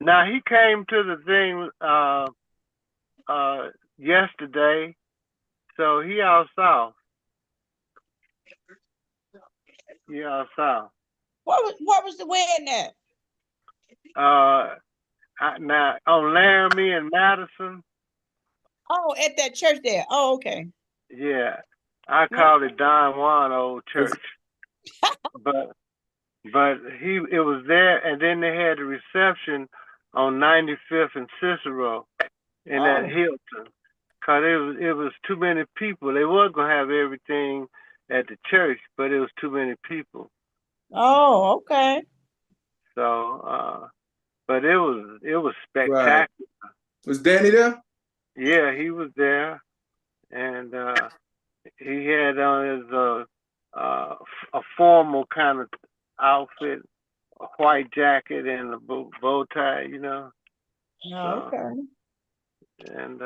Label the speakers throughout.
Speaker 1: Now he came to the thing yesterday, so he out south. He out south.
Speaker 2: What was the wedding at?
Speaker 1: Uh, now on Laramie and Madison,
Speaker 2: Oh, at that church there. Oh, okay.
Speaker 1: yeah, I
Speaker 2: No.
Speaker 1: called it Don Juan Old Church, but it was there, and then they had a reception on 95th and Cicero in that
Speaker 2: Oh.
Speaker 1: Hilton, cause it was too many people. They was gonna have everything at the church, but it was too many people.
Speaker 2: Oh, okay.
Speaker 1: So, but it was
Speaker 3: Right.
Speaker 1: spectacular.
Speaker 3: Was Danny there?
Speaker 1: Yeah, he was there, and he had on his a formal kind of outfit, a white jacket and a bow tie,
Speaker 2: Oh,
Speaker 1: So
Speaker 2: okay.
Speaker 1: and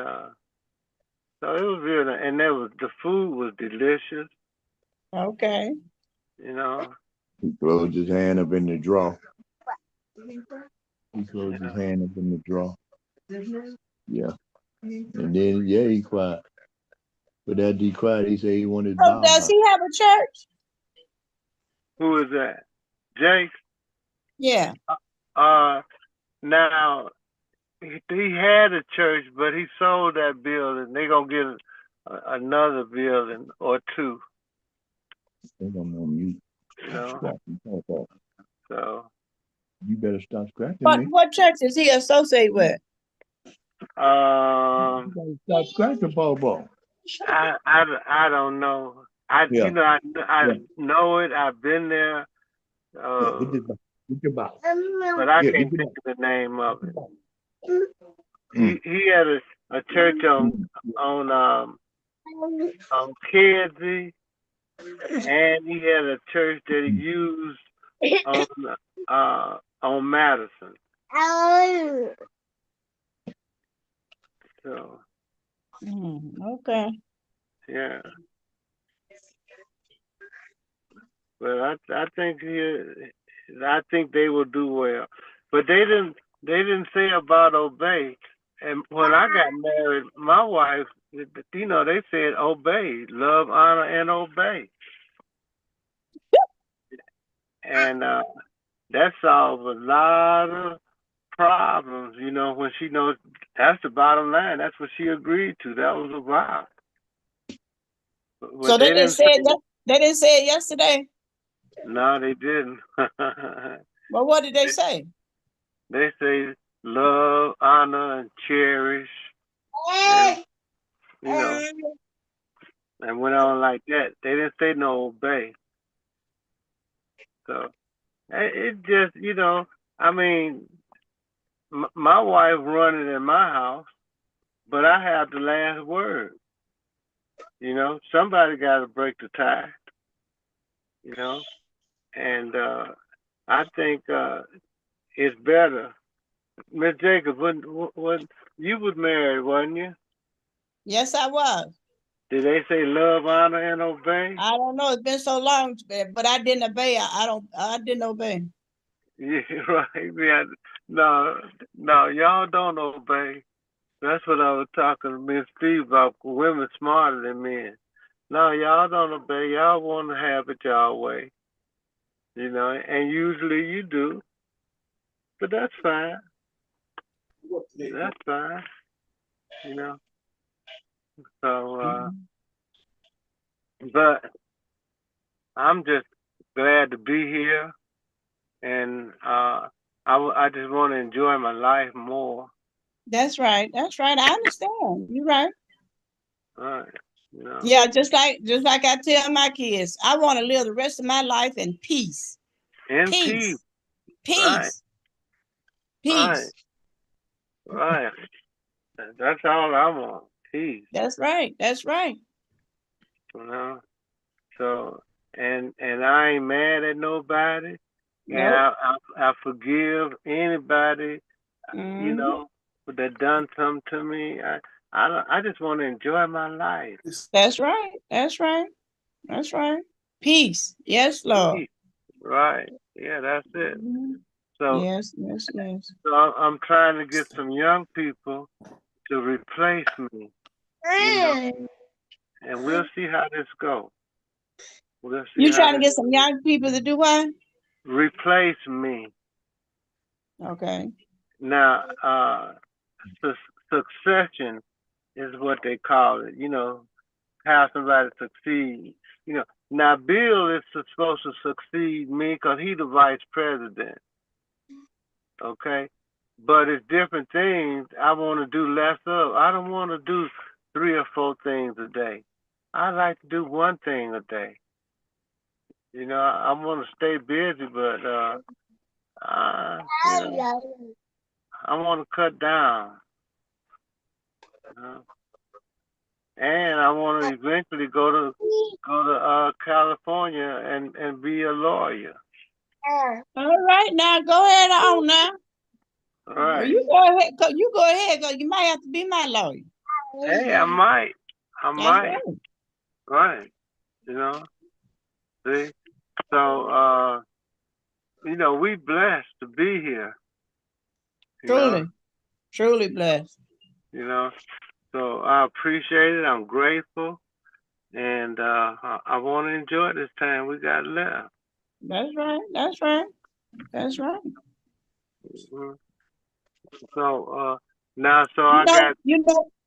Speaker 1: so it was really, and the food was delicious,
Speaker 2: Okay.
Speaker 1: you know.
Speaker 4: He closed his hand up in the draw. He closed his
Speaker 1: Yeah.
Speaker 4: hand up in the draw. Yeah. And then, yeah, he quiet. But after he quiet, he said he wanted his
Speaker 2: So
Speaker 4: Bible
Speaker 2: does
Speaker 4: house.
Speaker 2: he have a church?
Speaker 1: Who is that? Jake.
Speaker 2: Yeah.
Speaker 1: Uh, now he had a church, but he sold that building. They gonna get another building or two,
Speaker 4: I think I'm on mute.
Speaker 1: you know.
Speaker 4: Scratching talk off.
Speaker 1: So,
Speaker 4: You better stop scratching
Speaker 2: What
Speaker 4: me.
Speaker 2: what church is he associated with?
Speaker 4: You gotta stop scratching, Bobo.
Speaker 1: I don't know.
Speaker 4: Yeah,
Speaker 1: I
Speaker 4: yeah,
Speaker 1: know it. I've been there,
Speaker 4: yeah.
Speaker 1: uh,
Speaker 4: Get your Bible.
Speaker 1: but I
Speaker 4: Yeah, get
Speaker 1: can't
Speaker 4: your
Speaker 1: think of the name
Speaker 4: Bible.
Speaker 1: of it. He had a church on Kedzie, and he had a church that he used on Madison. So
Speaker 2: Okay.
Speaker 1: yeah, but I think they will do well. But they didn't say about obey. And when I got married, my wife, they said obey, love, honor, and obey, and that solves a lot of problems. When she knows that's the bottom line. That's what she agreed to. That was a vow.
Speaker 2: So
Speaker 1: But they didn't say
Speaker 2: they didn't say it yesterday.
Speaker 1: no, they didn't.
Speaker 2: But what did they say?
Speaker 1: They say love, honor, and cherish, and you know, and went on like that. They didn't say no obey. So it just, I mean, my wife running in my house, but I have the last word. Somebody got to break the tie. You know, and I think it's better. Miss Jacobs, when you was married, wasn't you?
Speaker 2: Yes, I was.
Speaker 1: Did they say love, honor, and obey?
Speaker 2: I don't know. It's been so long, but I didn't obey. I don't. I didn't obey.
Speaker 1: Yeah, right. Yeah. No, no, y'all don't obey. That's what I was talking to Miss Steve about. Women smarter than men. No, y'all don't obey. Y'all want to have it y'all way. And usually you do. But that's fine. That's fine. You know. So, but I'm just glad to be here, and I just want to enjoy my life more.
Speaker 2: That's right. That's right. I understand. You're right.
Speaker 1: Right. You know.
Speaker 2: Yeah, just like I tell my kids, I want to live the rest of my life in peace.
Speaker 1: In peace.
Speaker 2: Peace.
Speaker 1: Right.
Speaker 2: Peace.
Speaker 1: Right.
Speaker 2: Peace.
Speaker 1: Right. That's all I want. Peace.
Speaker 2: That's right. That's right.
Speaker 1: You know. So, and I ain't mad at nobody, and
Speaker 2: Nope.
Speaker 1: I forgive anybody, you
Speaker 2: Hmm.
Speaker 1: know, that done something to me. I just want to enjoy my life.
Speaker 2: That's right. That's right. That's right. Peace. Yes, Lord.
Speaker 1: Peace. Right. Yeah, that's it.
Speaker 2: Mhm.
Speaker 1: So,
Speaker 2: yes.
Speaker 1: so I'm trying to get some young people to replace me, you know, and we'll see how this goes. We'll see
Speaker 2: You
Speaker 1: how
Speaker 2: trying to
Speaker 1: this
Speaker 2: get some young people to do what?
Speaker 1: replace me.
Speaker 2: Okay.
Speaker 1: Now, succession is what they call it, you know, have somebody succeed. You know, now Bill is supposed to succeed me because he's the vice president, okay? But it's different things I want to do less of. I don't want to do 3 or 4 things a day. I like to do one thing a day. You know, I want to stay busy, but you know, I want to cut down. You know? And I want to eventually go to California and be a lawyer.
Speaker 2: All right, now go ahead on now.
Speaker 1: All
Speaker 2: Well,
Speaker 1: right.
Speaker 2: you go ahead. You go ahead, cause you might have to be my lawyer.
Speaker 1: Hey, I might. I
Speaker 2: That's
Speaker 1: might.
Speaker 2: right.
Speaker 1: Right. You know. See. So you know, we blessed to be here. You know.
Speaker 2: Truly blessed.
Speaker 1: You know. So I appreciate it. I'm grateful, and I want to enjoy this time we got left.
Speaker 2: That's right. That's right. That's right.
Speaker 1: Mhm. So now, so I got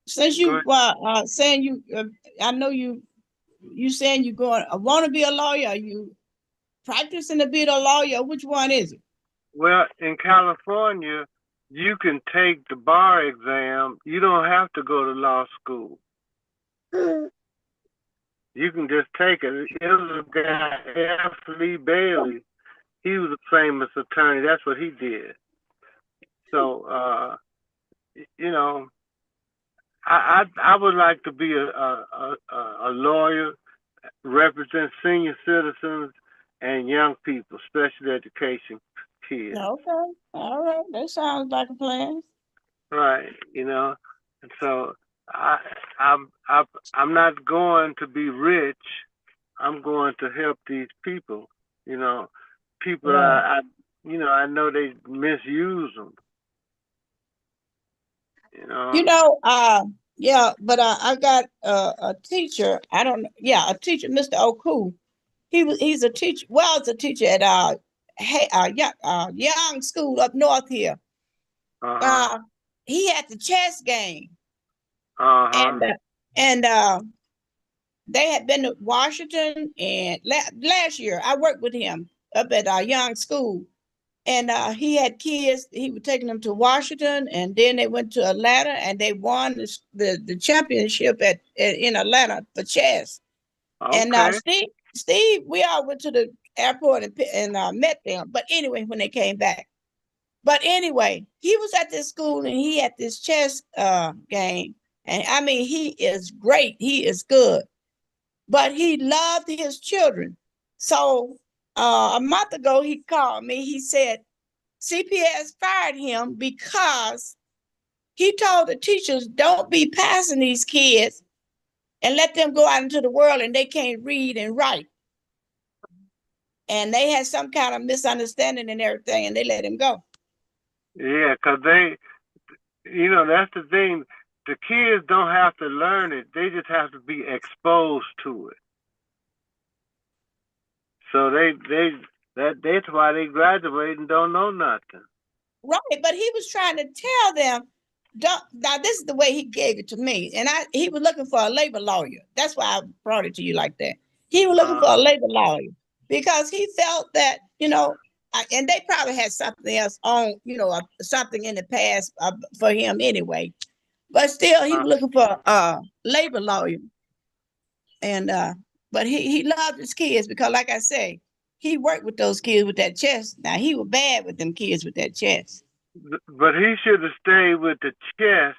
Speaker 2: Since you
Speaker 1: good.
Speaker 2: saying I know you saying you going. I want to be a lawyer. Are you practicing to be a lawyer? Which one is it?
Speaker 1: Well, in California, you can take the bar exam. You don't have to go to law school. You can just take it. There was a guy, F. Lee Bailey. He was a famous attorney. That's what he did. So, you know, I would like to be a lawyer, represent senior citizens and young people, special education kids.
Speaker 2: Okay. All right. That sounds like a plan.
Speaker 1: Right, you know. And so I I'm not going to be rich. I'm going to help these people. You know, people
Speaker 2: Right.
Speaker 1: you know, I know they misuse them. You
Speaker 2: You
Speaker 1: know.
Speaker 2: know, yeah, but I got a teacher. I don't. Yeah, a teacher, Mr. Oku. He's a teacher. Well, it's a teacher at young school up north here.
Speaker 1: Uh huh.
Speaker 2: Uh, he had the chess game,
Speaker 1: Uh huh.
Speaker 2: and they had been to Washington, and last year I worked with him up at our young school, and he had kids. He was taking them to Washington, and then they went to Atlanta, and they won the championship in Atlanta for chess. And
Speaker 1: Okay.
Speaker 2: Steve, we all went to the airport and met them. But anyway, when they came back. But anyway, he was at this school and he had this chess game. And I mean, he is great. He is good. But he loved his children. So a month ago, he called me. He said CPS fired him because he told the teachers, don't be passing these kids and let them go out into the world and they can't read and write. And they had some kind of misunderstanding and everything, and they let him go.
Speaker 1: Yeah, 'cause they, you know, that's the thing. The kids don't have to learn it. They just have to be exposed to it. So that's why they graduate and don't know nothing.
Speaker 2: Right, but he was trying to tell them, don't. Now this is the way he gave it to me, and he was looking for a labor lawyer. That's why I brought it to you like that. He was looking for a labor lawyer because he felt that and they probably had something else on, something in the past for him anyway. But still, he was looking for a labor lawyer, and but he loved his kids because, like I say, he worked with those kids with that chess. Now he was bad with them kids with that chess.
Speaker 1: But he should have stayed with the chess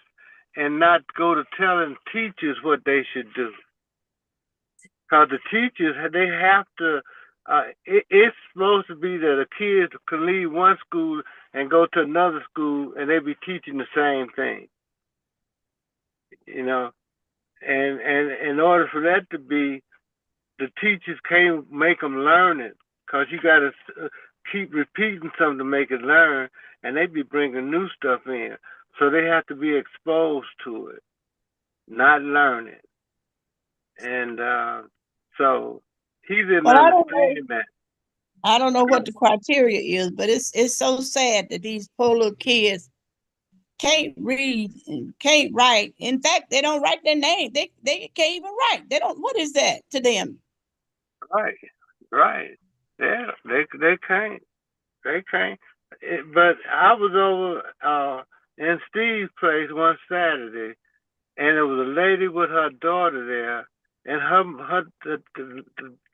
Speaker 1: and not go to telling teachers what they should do. Because the teachers, they have to, it's supposed to be that the kids can leave one school and go to another school and they be teaching the same thing. You know, and in order for that to be, the teachers can't make them learn it because you got to keep repeating something to make it learn, and they be bringing new stuff in. So they have to be exposed to it, not learn it. And so he didn't
Speaker 2: Well, I don't know.
Speaker 1: understand that.
Speaker 2: I don't know what the criteria is, but it's so sad that these poor little kids can't read and can't write. In fact, they don't write their name. They can't even write. They don't. What is that to them?
Speaker 1: Right, right. Yeah, they can't. They can't. But I was over in Steve's place one Saturday, and there was a lady with her daughter there, and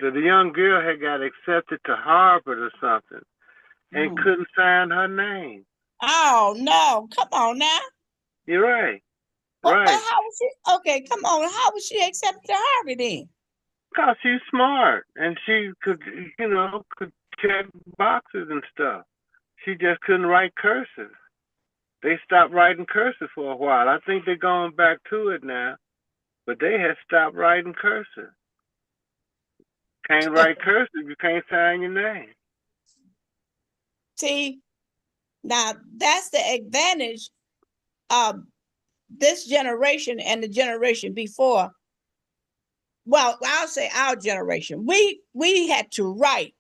Speaker 1: the young girl had got accepted to Harvard or something, and couldn't sign her name.
Speaker 2: Oh no! Come on now.
Speaker 1: You're right.
Speaker 2: But
Speaker 1: Right.
Speaker 2: how was she? Okay, come on. How was she accepted to Harvard then?
Speaker 1: Because she's smart and she could, could check boxes and stuff. She just couldn't write cursive. They stopped writing cursive for a while. I think they're going back to it now, but they had stopped writing cursive. Can't write cursive, you can't sign your name.
Speaker 2: See, now that's the advantage of this generation and the generation before. Well, I'll say our generation. We had to write.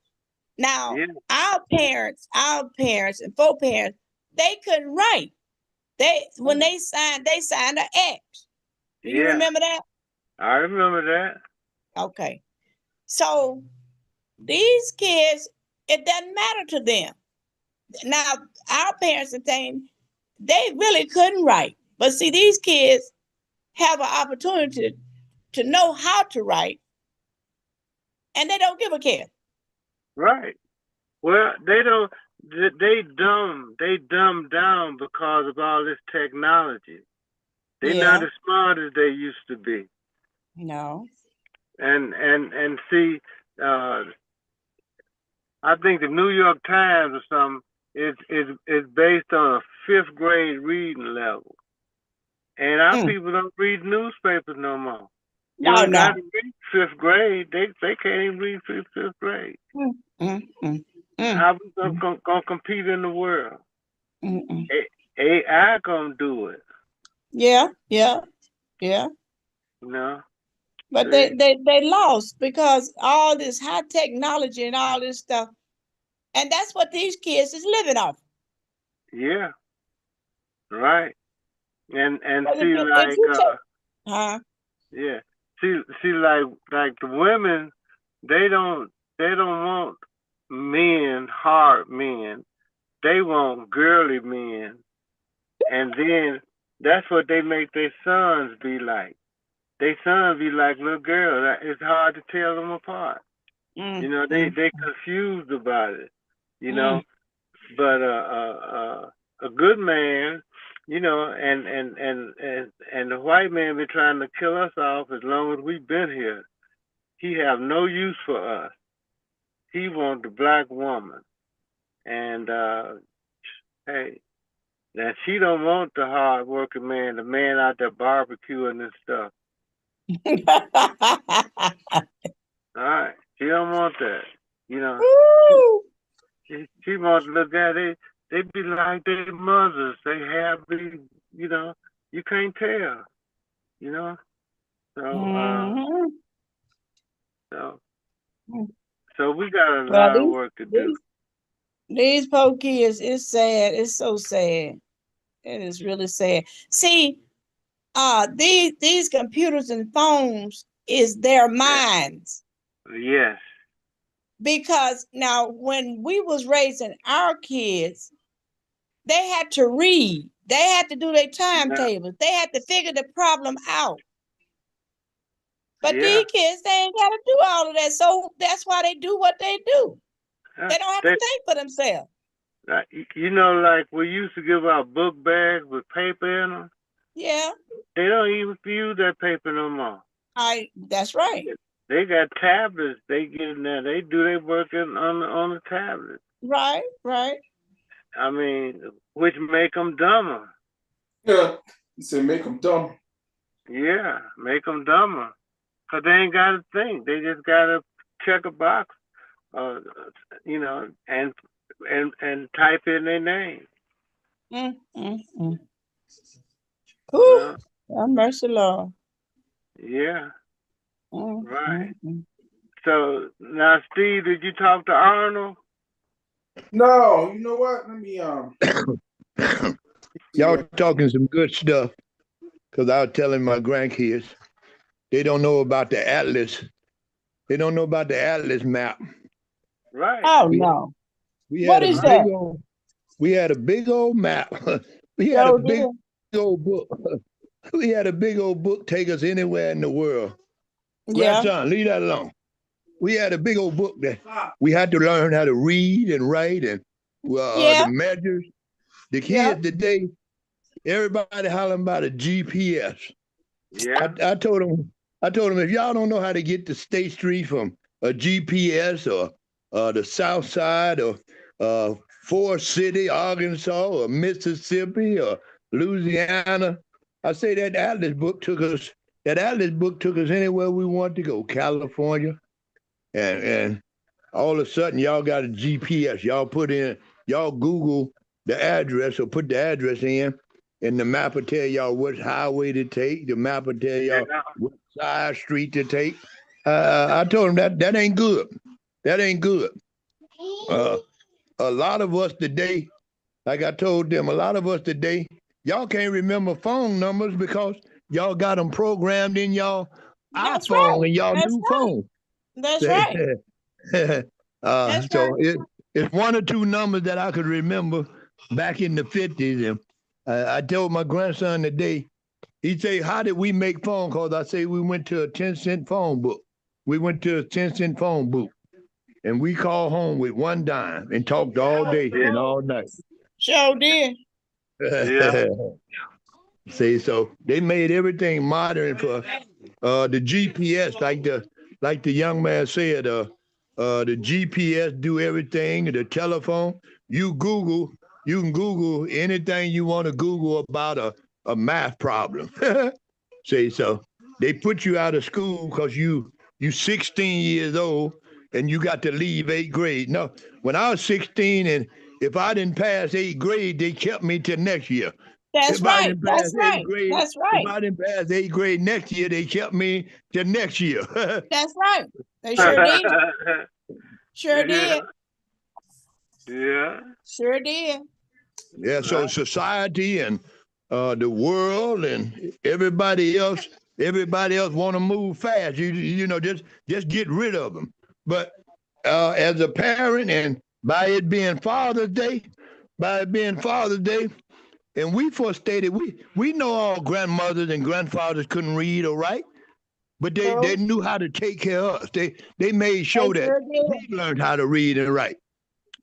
Speaker 2: Now,
Speaker 1: Yeah.
Speaker 2: our parents and foreparents, they couldn't write. When they signed an X. Do you remember that?
Speaker 1: I remember that.
Speaker 2: Okay. So these kids, it doesn't matter to them. Now, our parents and things, they really couldn't write. But see, these kids have an opportunity to know how to write, and they don't give a care.
Speaker 1: Right. Well, they don't. They dumb down because of all this technology. They're not as smart as they used to be.
Speaker 2: No.
Speaker 1: And see, I think the New York Times or something is based on a 5th grade reading level, and our people don't read newspapers no more. You don't got to read 5th grade. They can't even read 5th grade. How we gonna compete in the world? AI gonna do it.
Speaker 2: Yeah.
Speaker 1: No.
Speaker 2: But they lost because all this high technology and all this stuff, and that's what these kids is living off.
Speaker 1: Yeah. Right. And
Speaker 2: But
Speaker 1: see, yeah. See, like the women, they don't want men, hard men. They want girly men, and then that's what they make their sons be like. Their sons be like little girls. It's hard to tell them apart. They confused about it. But a good man, and the white man been trying to kill us off as long as we've been here. He have no use for us. He want the black woman, and hey, now she don't want the hard working man, the man out there barbecuing and stuff. All right, she don't want that. She wants to look at it. They be like their mothers. They have the, you can't tell. So we got a lot of work to do.
Speaker 2: These poor kids, it's sad. It's so sad. It is really sad. See, these computers and phones is their minds.
Speaker 1: Yes.
Speaker 2: Because now when we was raising our kids, they had to read. They had to do their timetables. They had to figure the problem out. But these kids, they ain't got to do all of that. So that's why they do what they do. They don't have to think for themselves.
Speaker 1: Like we used to give out book bags with paper in them.
Speaker 2: Yeah.
Speaker 1: They don't even use that paper no more.
Speaker 2: That's right.
Speaker 1: They got tablets. They get in there. They do their work on the tablet.
Speaker 2: Right.
Speaker 1: I mean, which make them dumber.
Speaker 3: Yeah, you say make them dumb.
Speaker 1: Yeah, make them dumber. Because they ain't got to think. They just got to check a box, and and type in their name.
Speaker 2: Whew, have mercy, Lord.
Speaker 1: Yeah, right.
Speaker 2: Mm.
Speaker 1: So now, Steve, did you talk to Arnold?
Speaker 3: No, you know what? Let me
Speaker 4: Y'all talking some good stuff. Cause I was telling my grandkids, they don't know about the Atlas. They don't know about the Atlas map.
Speaker 1: Right.
Speaker 2: Oh no.
Speaker 4: We
Speaker 2: What
Speaker 4: had
Speaker 2: is
Speaker 4: a
Speaker 2: that?
Speaker 4: we had a big old map. We had
Speaker 2: Oh,
Speaker 4: a big old book. We had a big old book take us anywhere in the world.
Speaker 2: yeah.
Speaker 4: Grandson, leave that alone. We had a big old book that we had to learn how to read and write and
Speaker 2: Yeah.
Speaker 4: the measures. The kids today, everybody hollering about a GPS.
Speaker 1: Yeah.
Speaker 4: I told them if y'all don't know how to get to State Street from a GPS or the South Side or Forest City, Arkansas or Mississippi or Louisiana, I say that Atlas book took us. That Atlas book took us anywhere we wanted to go, California, and all of a sudden y'all got a GPS. Y'all Google the address or put the address in, and the map will tell y'all what highway to take. The map will tell y'all what side street to take. I told them that ain't good. That ain't good. A lot of us today, like I told them, a lot of us today, y'all can't remember phone numbers because y'all got them programmed in y'all iPhone and y'all new phone.
Speaker 2: That's right.
Speaker 4: So it's one or two numbers that I could remember back in the 50s. And I told my grandson today, he'd say, how did we make phone calls? I say, we went to a 10-cent phone book. We went to a 10-cent phone booth and we called home with one dime and talked all day and all night.
Speaker 2: Sure did.
Speaker 4: See, so they made everything modern for the GPS, like the young man said, the GPS do everything. The telephone, you can Google anything you want to Google about a math problem. See, so they put you out of school because you 16 years old and you got to leave 8th grade. No, when I was 16 and if I didn't pass 8th grade, they kept me till next year.
Speaker 2: That's
Speaker 4: If I
Speaker 2: right.
Speaker 4: didn't pass
Speaker 2: That's
Speaker 4: 8th
Speaker 2: right.
Speaker 4: grade,
Speaker 2: That's
Speaker 4: if
Speaker 2: right.
Speaker 4: I didn't pass 8th grade next year, they kept me till next year.
Speaker 2: That's right. They sure did. Sure did.
Speaker 1: Yeah.
Speaker 2: Sure did.
Speaker 4: Yeah, so society and the world and everybody else want to move fast. You know, just get rid of them. But as a parent, and by it being Father's Day, and we first stated we know all grandmothers and grandfathers couldn't read or write, but they knew how to take care of us. They made sure that we learned how to read and write.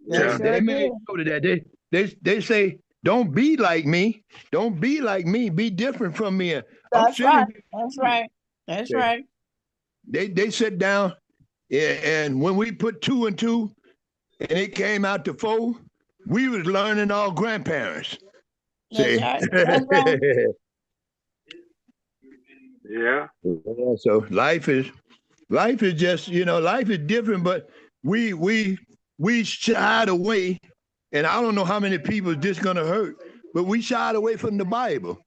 Speaker 1: Yeah.
Speaker 4: They made sure that they say, don't be like me. Don't be like me. Be different from me.
Speaker 2: That's right. That's right. That's right.
Speaker 4: They sit down and when we put 2 and 2 and it came out to 4, we was learning our grandparents.
Speaker 2: That's right. That's right.
Speaker 1: Yeah.
Speaker 4: So life is just, life is different, but we shied away, and I don't know how many people this gonna hurt, but we shied away from the Bible.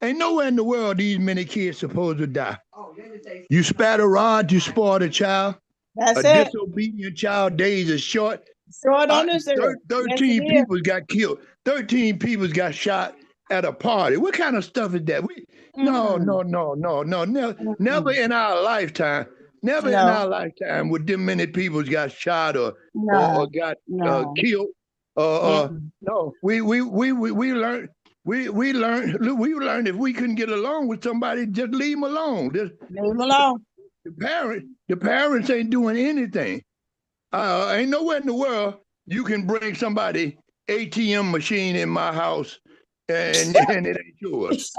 Speaker 4: Ain't nowhere in the world these many kids supposed to die. You spat a rod, you spoiled a child.
Speaker 2: That's
Speaker 4: a
Speaker 2: it.
Speaker 4: disobedient child days is short.
Speaker 2: Short on this earth.
Speaker 4: 13 people got killed. 13 people got shot at a party. What kind of stuff is that? No. Never in our lifetime. Never in our lifetime would them many people got shot or got killed. No, we learned. We learned if we couldn't get along with somebody, just leave them alone.
Speaker 2: Leave them alone.
Speaker 4: The parents ain't doing anything. Ain't nowhere in the world you can bring somebody ATM machine in my house and it ain't yours.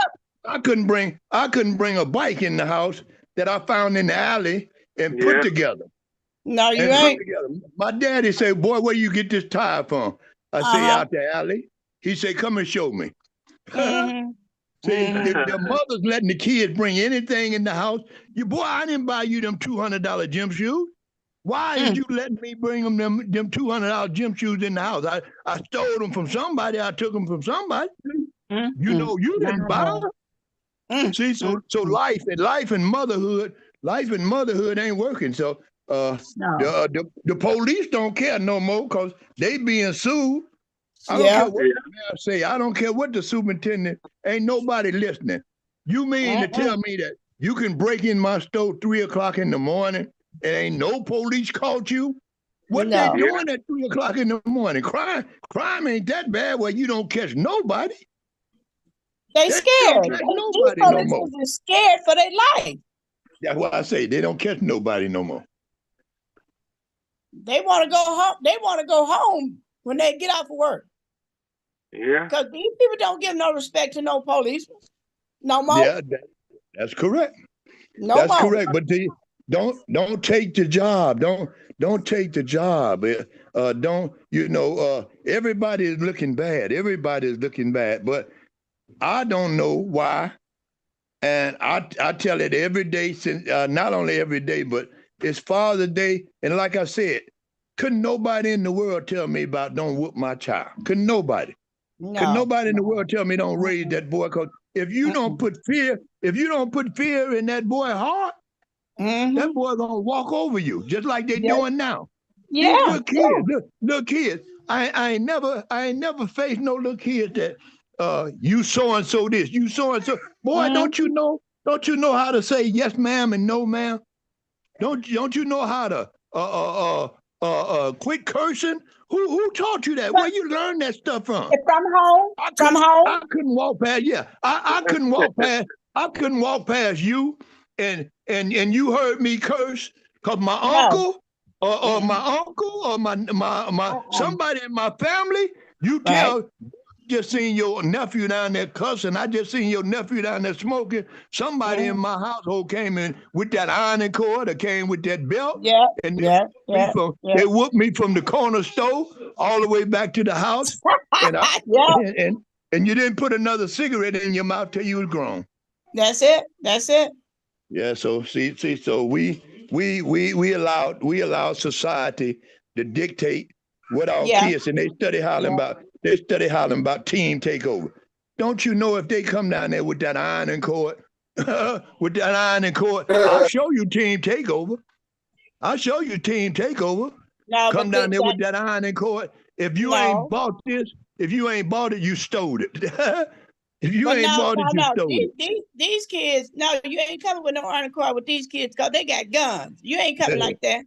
Speaker 4: I couldn't bring a bike in the house that I found in the alley and put together.
Speaker 2: No, you ain't.
Speaker 4: My daddy said, "Boy, where you get this tire from?" I say, "Out the alley." He said, "Come and show me." See, the mother's letting the kids bring anything in the house. Boy, I didn't buy you them $200 gym shoes. Why is you letting me bring them $200 gym shoes in the house? I stole them from somebody. I took them from somebody. You know, you didn't buy them. See, so life and motherhood ain't working. So the police don't care no more because they being sued. I don't care what the mayor say. I don't care what the superintendent. Ain't nobody listening. You mean to tell me that you can break in my store 3 o'clock in the morning and ain't no police caught you? What they doing at 3 o'clock in the morning? Crime ain't that bad where you don't catch nobody.
Speaker 2: They scared.
Speaker 4: Catch nobody no more.
Speaker 2: They're scared for their life.
Speaker 4: That's what I say. They don't catch nobody no more.
Speaker 2: They want to go home. They want to go home when they get off of work.
Speaker 1: Yeah.
Speaker 2: Because these people don't give no respect to no policemen. No more.
Speaker 4: Yeah, that's correct.
Speaker 2: That's
Speaker 4: correct. But don't take the job. Don't take the job. Everybody is looking bad. Everybody is looking bad. But I don't know why. And I tell it every day since not only every day, but it's Father's Day. And like I said, couldn't nobody in the world tell me about don't whoop my child. Couldn't nobody.
Speaker 2: No.
Speaker 4: Could nobody in the world tell me don't raise that boy? Because if you don't put fear in that boy's heart, that boy gonna walk over you, just like they doing now.
Speaker 2: Yeah.
Speaker 4: These little kids, little kids. I ain't never faced no little kids that you so and so this, you so and so. Boy, don't you know how to say yes, ma'am, and no, ma'am? Don't you know how to quit cursing? Who taught you that? Where you learn that stuff from?
Speaker 2: From home.
Speaker 4: I couldn't walk past. Yeah, I couldn't walk past. I couldn't walk past you, and you heard me curse because my uncle or my uncle or my somebody in my family. You tell. Just seen your nephew down there cussing. I just seen your nephew down there smoking. Somebody in my household came in with that ironing cord or came with that belt. They whooped me from the corner store all the way back to the house. And you didn't put another cigarette in your mouth till you was grown.
Speaker 2: That's it.
Speaker 4: Yeah, so so we allowed society to dictate what our kids, and they study hollering about. They study hollering about team takeover. Don't you know if they come down there with that ironing cord, I'll show you team takeover.
Speaker 2: No,
Speaker 4: come down there with that ironing cord. If you ain't bought this, if you ain't bought it, you stole it. If you ain't bought it, you stole it.
Speaker 2: These kids, no, you ain't coming with no ironing cord with these kids because they got guns. You ain't coming like that.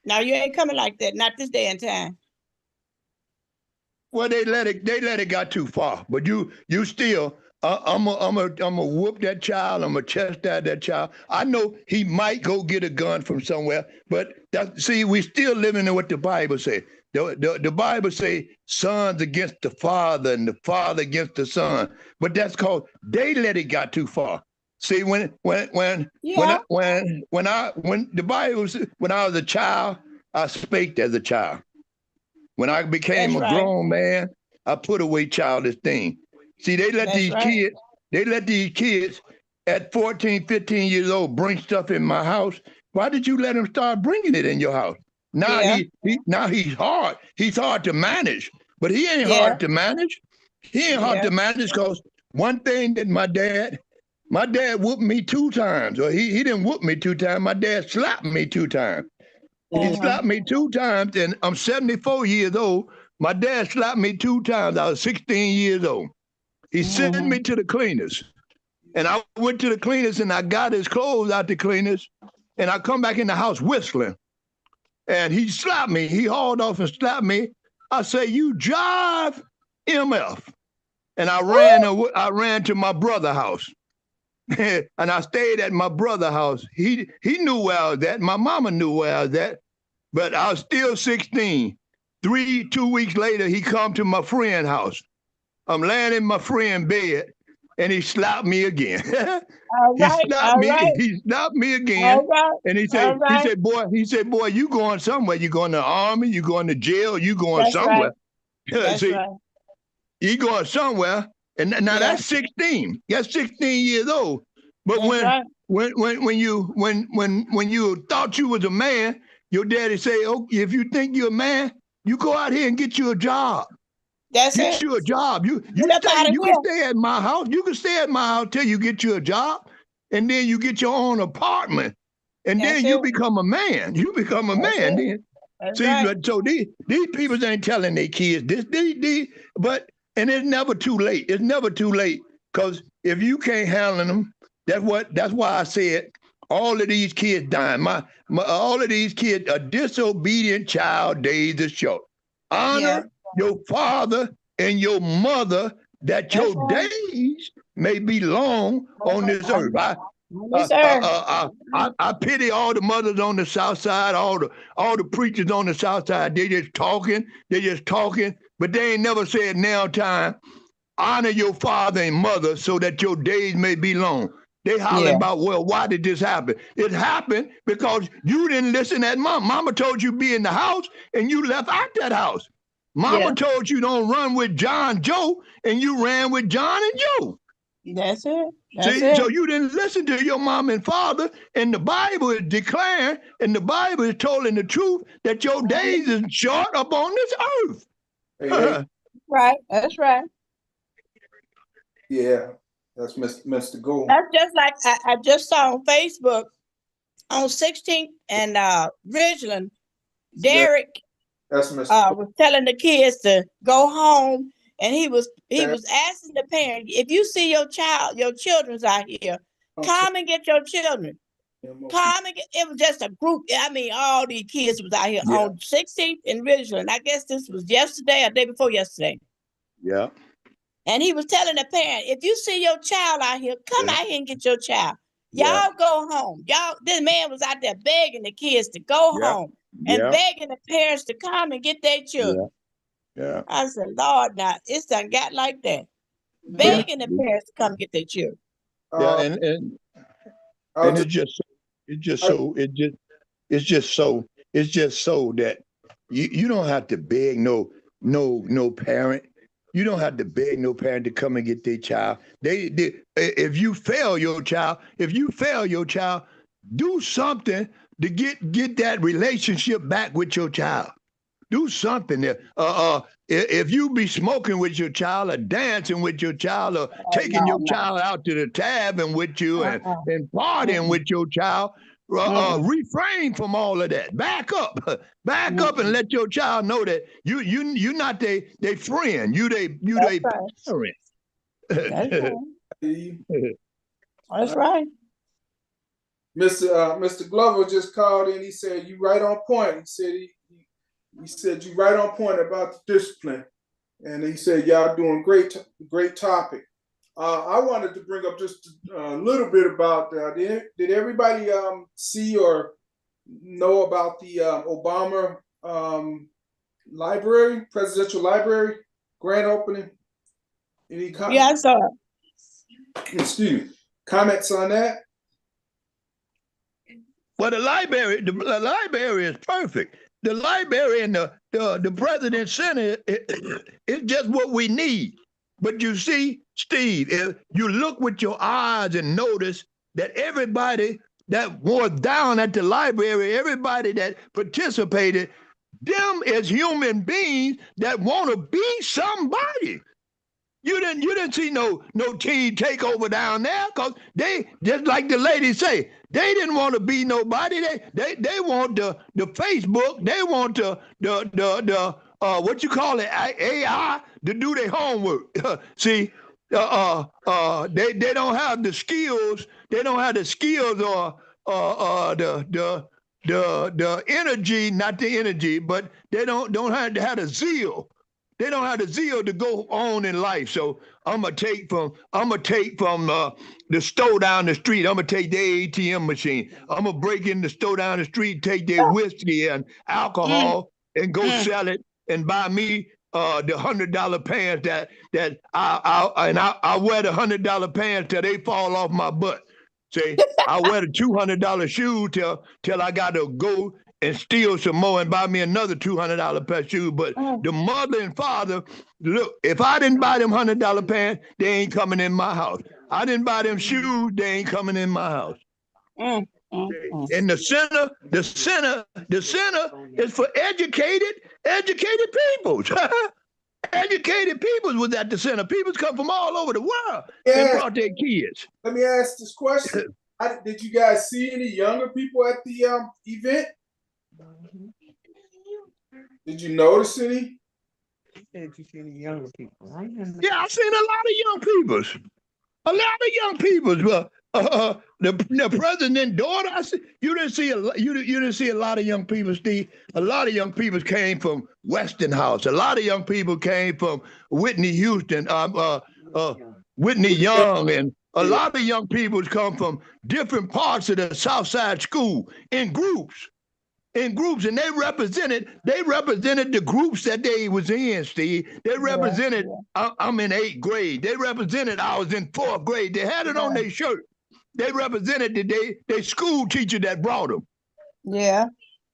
Speaker 2: No, you ain't coming like that. Not this day and time.
Speaker 4: Well, they let it got too far, but you still, I'm a whoop that child. I'm a chastise that child. I know he might go get a gun from somewhere, but we still living in what the Bible say. The Bible say sons against the father and the father against the son, but that's called they let it got too far. See, when the Bible says, when I was a child, I spake as a child. When I became a grown man, I put away childish things. See, they let these kids at 14, 15 years old bring stuff in my house. Why did you let them start bringing it in your house? Now he's hard. He's hard to manage, but he ain't hard to manage. He ain't hard to manage because one thing that my dad whooped me 2 times, or he didn't whoop me 2 times. My dad slapped me 2 times. He slapped me 2 times, and I'm 74 years old. My dad slapped me 2 times. I was 16 years old. He sent me to the cleaners, and I went to the cleaners, and I got his clothes out the cleaners, and I come back in the house whistling, and he slapped me. He hauled off and slapped me. I say, "You jive, MF," and I ran to my brother's house. And I stayed at my brother's house. He knew where I was at. My mama knew where I was at, but I was still 16. 2 weeks later, he come to my friend's house. I'm laying in my friend's bed, and he slapped me again. He slapped me again. And he said, boy, you going somewhere. You going to the army, you going to jail, you going somewhere. You going somewhere. And now that's 16. That's 16 years old. But
Speaker 2: That's right.
Speaker 4: when you thought you was a man, your daddy say, "Oh, if you think you're a man, you go out here and get you a job.
Speaker 2: That's
Speaker 4: Get
Speaker 2: it.
Speaker 4: you a job. You
Speaker 2: Get up out of
Speaker 4: you
Speaker 2: here.
Speaker 4: can stay at my house. You can stay at my house till you get you a job, and then you get your own apartment, and
Speaker 2: That's
Speaker 4: then
Speaker 2: it.
Speaker 4: you become a man. You become a
Speaker 2: That's
Speaker 4: man
Speaker 2: it.
Speaker 4: then."
Speaker 2: That's
Speaker 4: See,
Speaker 2: right.
Speaker 4: so these people ain't telling their kids this, but and it's never too late. It's never too late because if you can't handle them, that's why I said all of these kids dying. All of these kids, a disobedient child days are short.
Speaker 2: Yeah.
Speaker 4: Honor your father and your mother that
Speaker 2: That's
Speaker 4: your
Speaker 2: right.
Speaker 4: days may be long on this earth.
Speaker 2: Yes, sir.
Speaker 4: I pity all the mothers on the south side, all the preachers on the south side. They just talking, but they ain't never said now time, honor your father and mother so that your days may be long. They hollering
Speaker 2: Yeah.
Speaker 4: about, well, why did this happen? It happened because you didn't listen at mom. Mama told you be in the house and you left out that house. Mama
Speaker 2: Yeah.
Speaker 4: told you don't run with John Joe and you ran with John and Joe.
Speaker 2: That's it. That's
Speaker 4: See,
Speaker 2: it.
Speaker 4: so you didn't listen to your mom and father, and the Bible is declaring, and the Bible is telling the truth that your days is short upon this earth.
Speaker 3: Hey,
Speaker 2: Right. That's right.
Speaker 3: yeah, that's Mr. Gould.
Speaker 2: That's just like I just saw on Facebook on 16th and Ridgeland, Derek
Speaker 3: That's Mr.
Speaker 2: was telling the kids to go home, and he was asking the parent, if you see your children's out here, come and get your children. Come and it was just a group. I mean, all these kids was out here on 16th and Ridgeland. I guess this was yesterday or day before yesterday.
Speaker 4: Yeah.
Speaker 2: And he was telling the parent, if you see your child out here, come out here and get your child. Y'all go home. This man was out there begging the kids to go home and begging the parents to come and get their children.
Speaker 4: Yeah.
Speaker 2: I said, Lord, now it's done got like that. Begging the parents to come get their children.
Speaker 4: And it's just so that you don't have to beg no parent. You don't have to beg no parent to come and get their child. If you fail your child, do something to get that relationship back with your child. Do something. If you be smoking with your child or dancing with your child or taking your child out to the tavern with you and partying with your child, refrain from all of that. Back up and let your child know that you're not they friend. You they parent.
Speaker 2: That's right.
Speaker 3: Mr. Glover just called in. He said you right on point. He said you right on point about the discipline, and he said y'all doing great topic. I wanted to bring up just a little bit about did everybody see or know about the Obama library, presidential library grand opening? Any comments?
Speaker 2: Yeah, I saw it.
Speaker 3: Excuse me. Comments on that?
Speaker 4: Well, the library is perfect. The library and the president's center is just what we need. But you see, Steve, if you look with your eyes and notice that everybody that was down at the library, everybody that participated, them as human beings that want to be somebody. You didn't see no teen takeover down there because they, just like the lady say, they didn't want to be nobody. They want the Facebook. They want the what you call it, AI, to do their homework. See, they don't have the skills. They don't have the skills or the energy, not the energy, but they don't have to have the zeal. They don't have the zeal to go on in life. So I'm gonna take from the store down the street. I'm gonna take their ATM machine. I'm gonna break in the store down the street, take their whiskey and alcohol, and go sell it and buy me the $100 pants that I wear the $100 pants till they fall off my butt. See, I wear the $200 shoe till I got to go and steal some more and buy me another $200 pair of shoes. But the mother and father, look, if I didn't buy them $100 pants, they ain't coming in my house. I didn't buy them shoes. They ain't coming in my house.
Speaker 2: Mm.
Speaker 4: And the center is for educated peoples. Educated peoples was at the center. Peoples come from all over the world and brought their kids.
Speaker 3: Let me ask this question. Did you guys see any younger people at the event? Did you notice any?
Speaker 5: Did you see any younger people?
Speaker 4: Yeah, I've seen a lot of young peoples. A lot of young peoples. Well, the president's daughter. You didn't see you didn't see a lot of young people, Steve. A lot of young people came from Westinghouse. A lot of young people came from Whitney Houston, Whitney Young, and a lot of young people come from different parts of the Southside School in groups. And they represented the groups that they was in, Steve. They represented, I'm in 8th grade. They represented, I was in 4th grade. They had it on their shirt. They represented their school teacher that brought them.
Speaker 2: Yeah.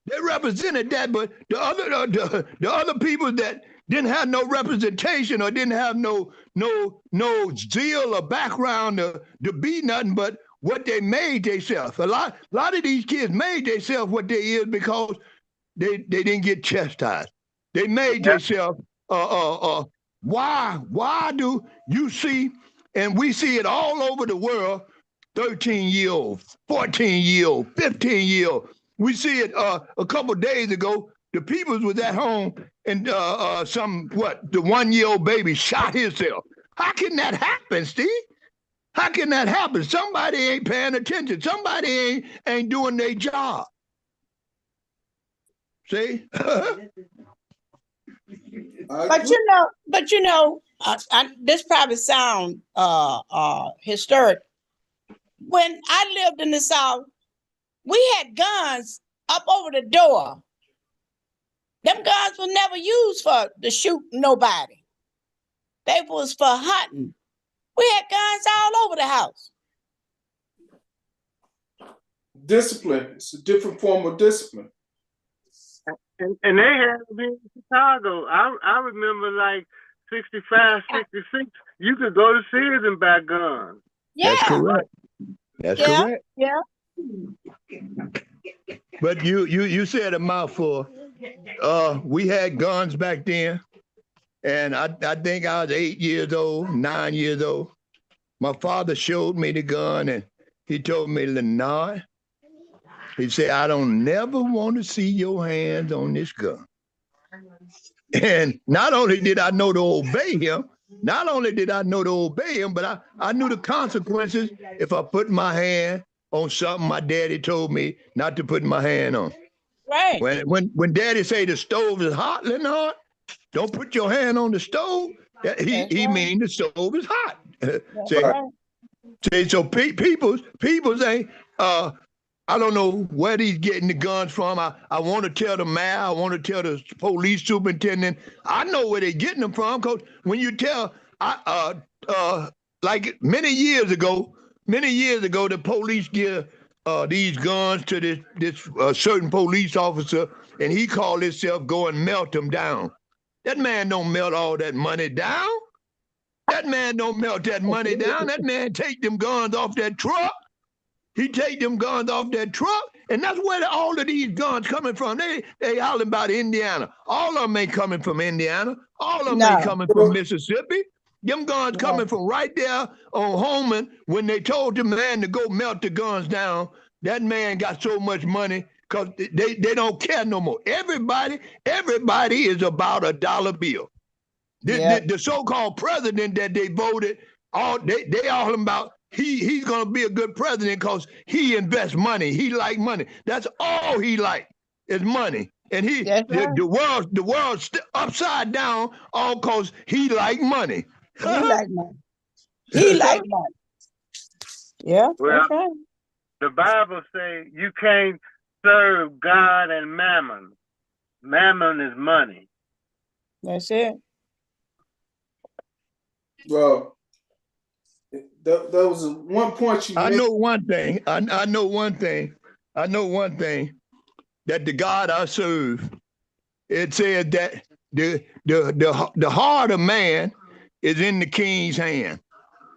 Speaker 4: They represented that, but the other people that didn't have no representation or didn't have no zeal or background to be nothing but what they made themselves. A lot of these kids made themselves what they is because they didn't get chastised. They made themselves. Why do you see, and we see it all over the world, 13-year-old, 14-year-old, 15-year-old. We see it a couple days ago. The peoples was at home and the 1-year-old baby shot himself. How can that happen, Steve? How can that happen? Somebody ain't paying attention. Somebody ain't doing their job. See?
Speaker 2: But you know, this probably sound historic. When I lived in the South, we had guns up over the door. Them guns were never used to shoot nobody. They was for hunting. We had guns all over the house.
Speaker 3: Discipline. It's a different form of discipline.
Speaker 1: And they had to be in Chicago. I remember like 65, 66, you could go to Sears and buy guns.
Speaker 2: Yeah.
Speaker 4: That's correct. That's correct.
Speaker 2: Yeah.
Speaker 4: But you said a mouthful. We had guns back then. And I think I was 8 years old, 9 years old. My father showed me the gun and he told me, Lenard, he said, I don't never want to see your hands on this gun. And not only did I know to obey him, but I knew the consequences if I put my hand on something my daddy told me not to put my hand on.
Speaker 2: Right.
Speaker 4: When daddy say the stove is hot, Lenard, don't put your hand on the stove. He mean the stove is hot. So people's ain't. I don't know where he's getting the guns from. I want to tell the mayor. I want to tell the police superintendent. I know where they're getting them from because when you tell, like many years ago, the police give these guns to this certain police officer, and he called himself go and melt them down. That man don't melt all that money down. That man don't melt that money down. That man take them guns off that truck. He take them guns off that truck, and that's where all of these guns coming from. They hollering about Indiana. All of them ain't coming from Indiana. All of them ain't coming from Mississippi. Them guns coming from right there on Holman when they told the man to go melt the guns down. That man got so much money because they don't care no more. Everybody is about a dollar bill. The so-called president that they voted, they all about he's gonna be a good president because he invests money. He like money. That's all he like is money. And the world's upside down all because he like money.
Speaker 2: He like money. He like money. Yeah.
Speaker 1: Well, the Bible says you can't serve God and mammon. Mammon is money.
Speaker 2: That's it.
Speaker 3: Well, there was one point you made.
Speaker 4: I know one thing. I know one thing. That the God I serve, it said that the heart of man is in the king's hand.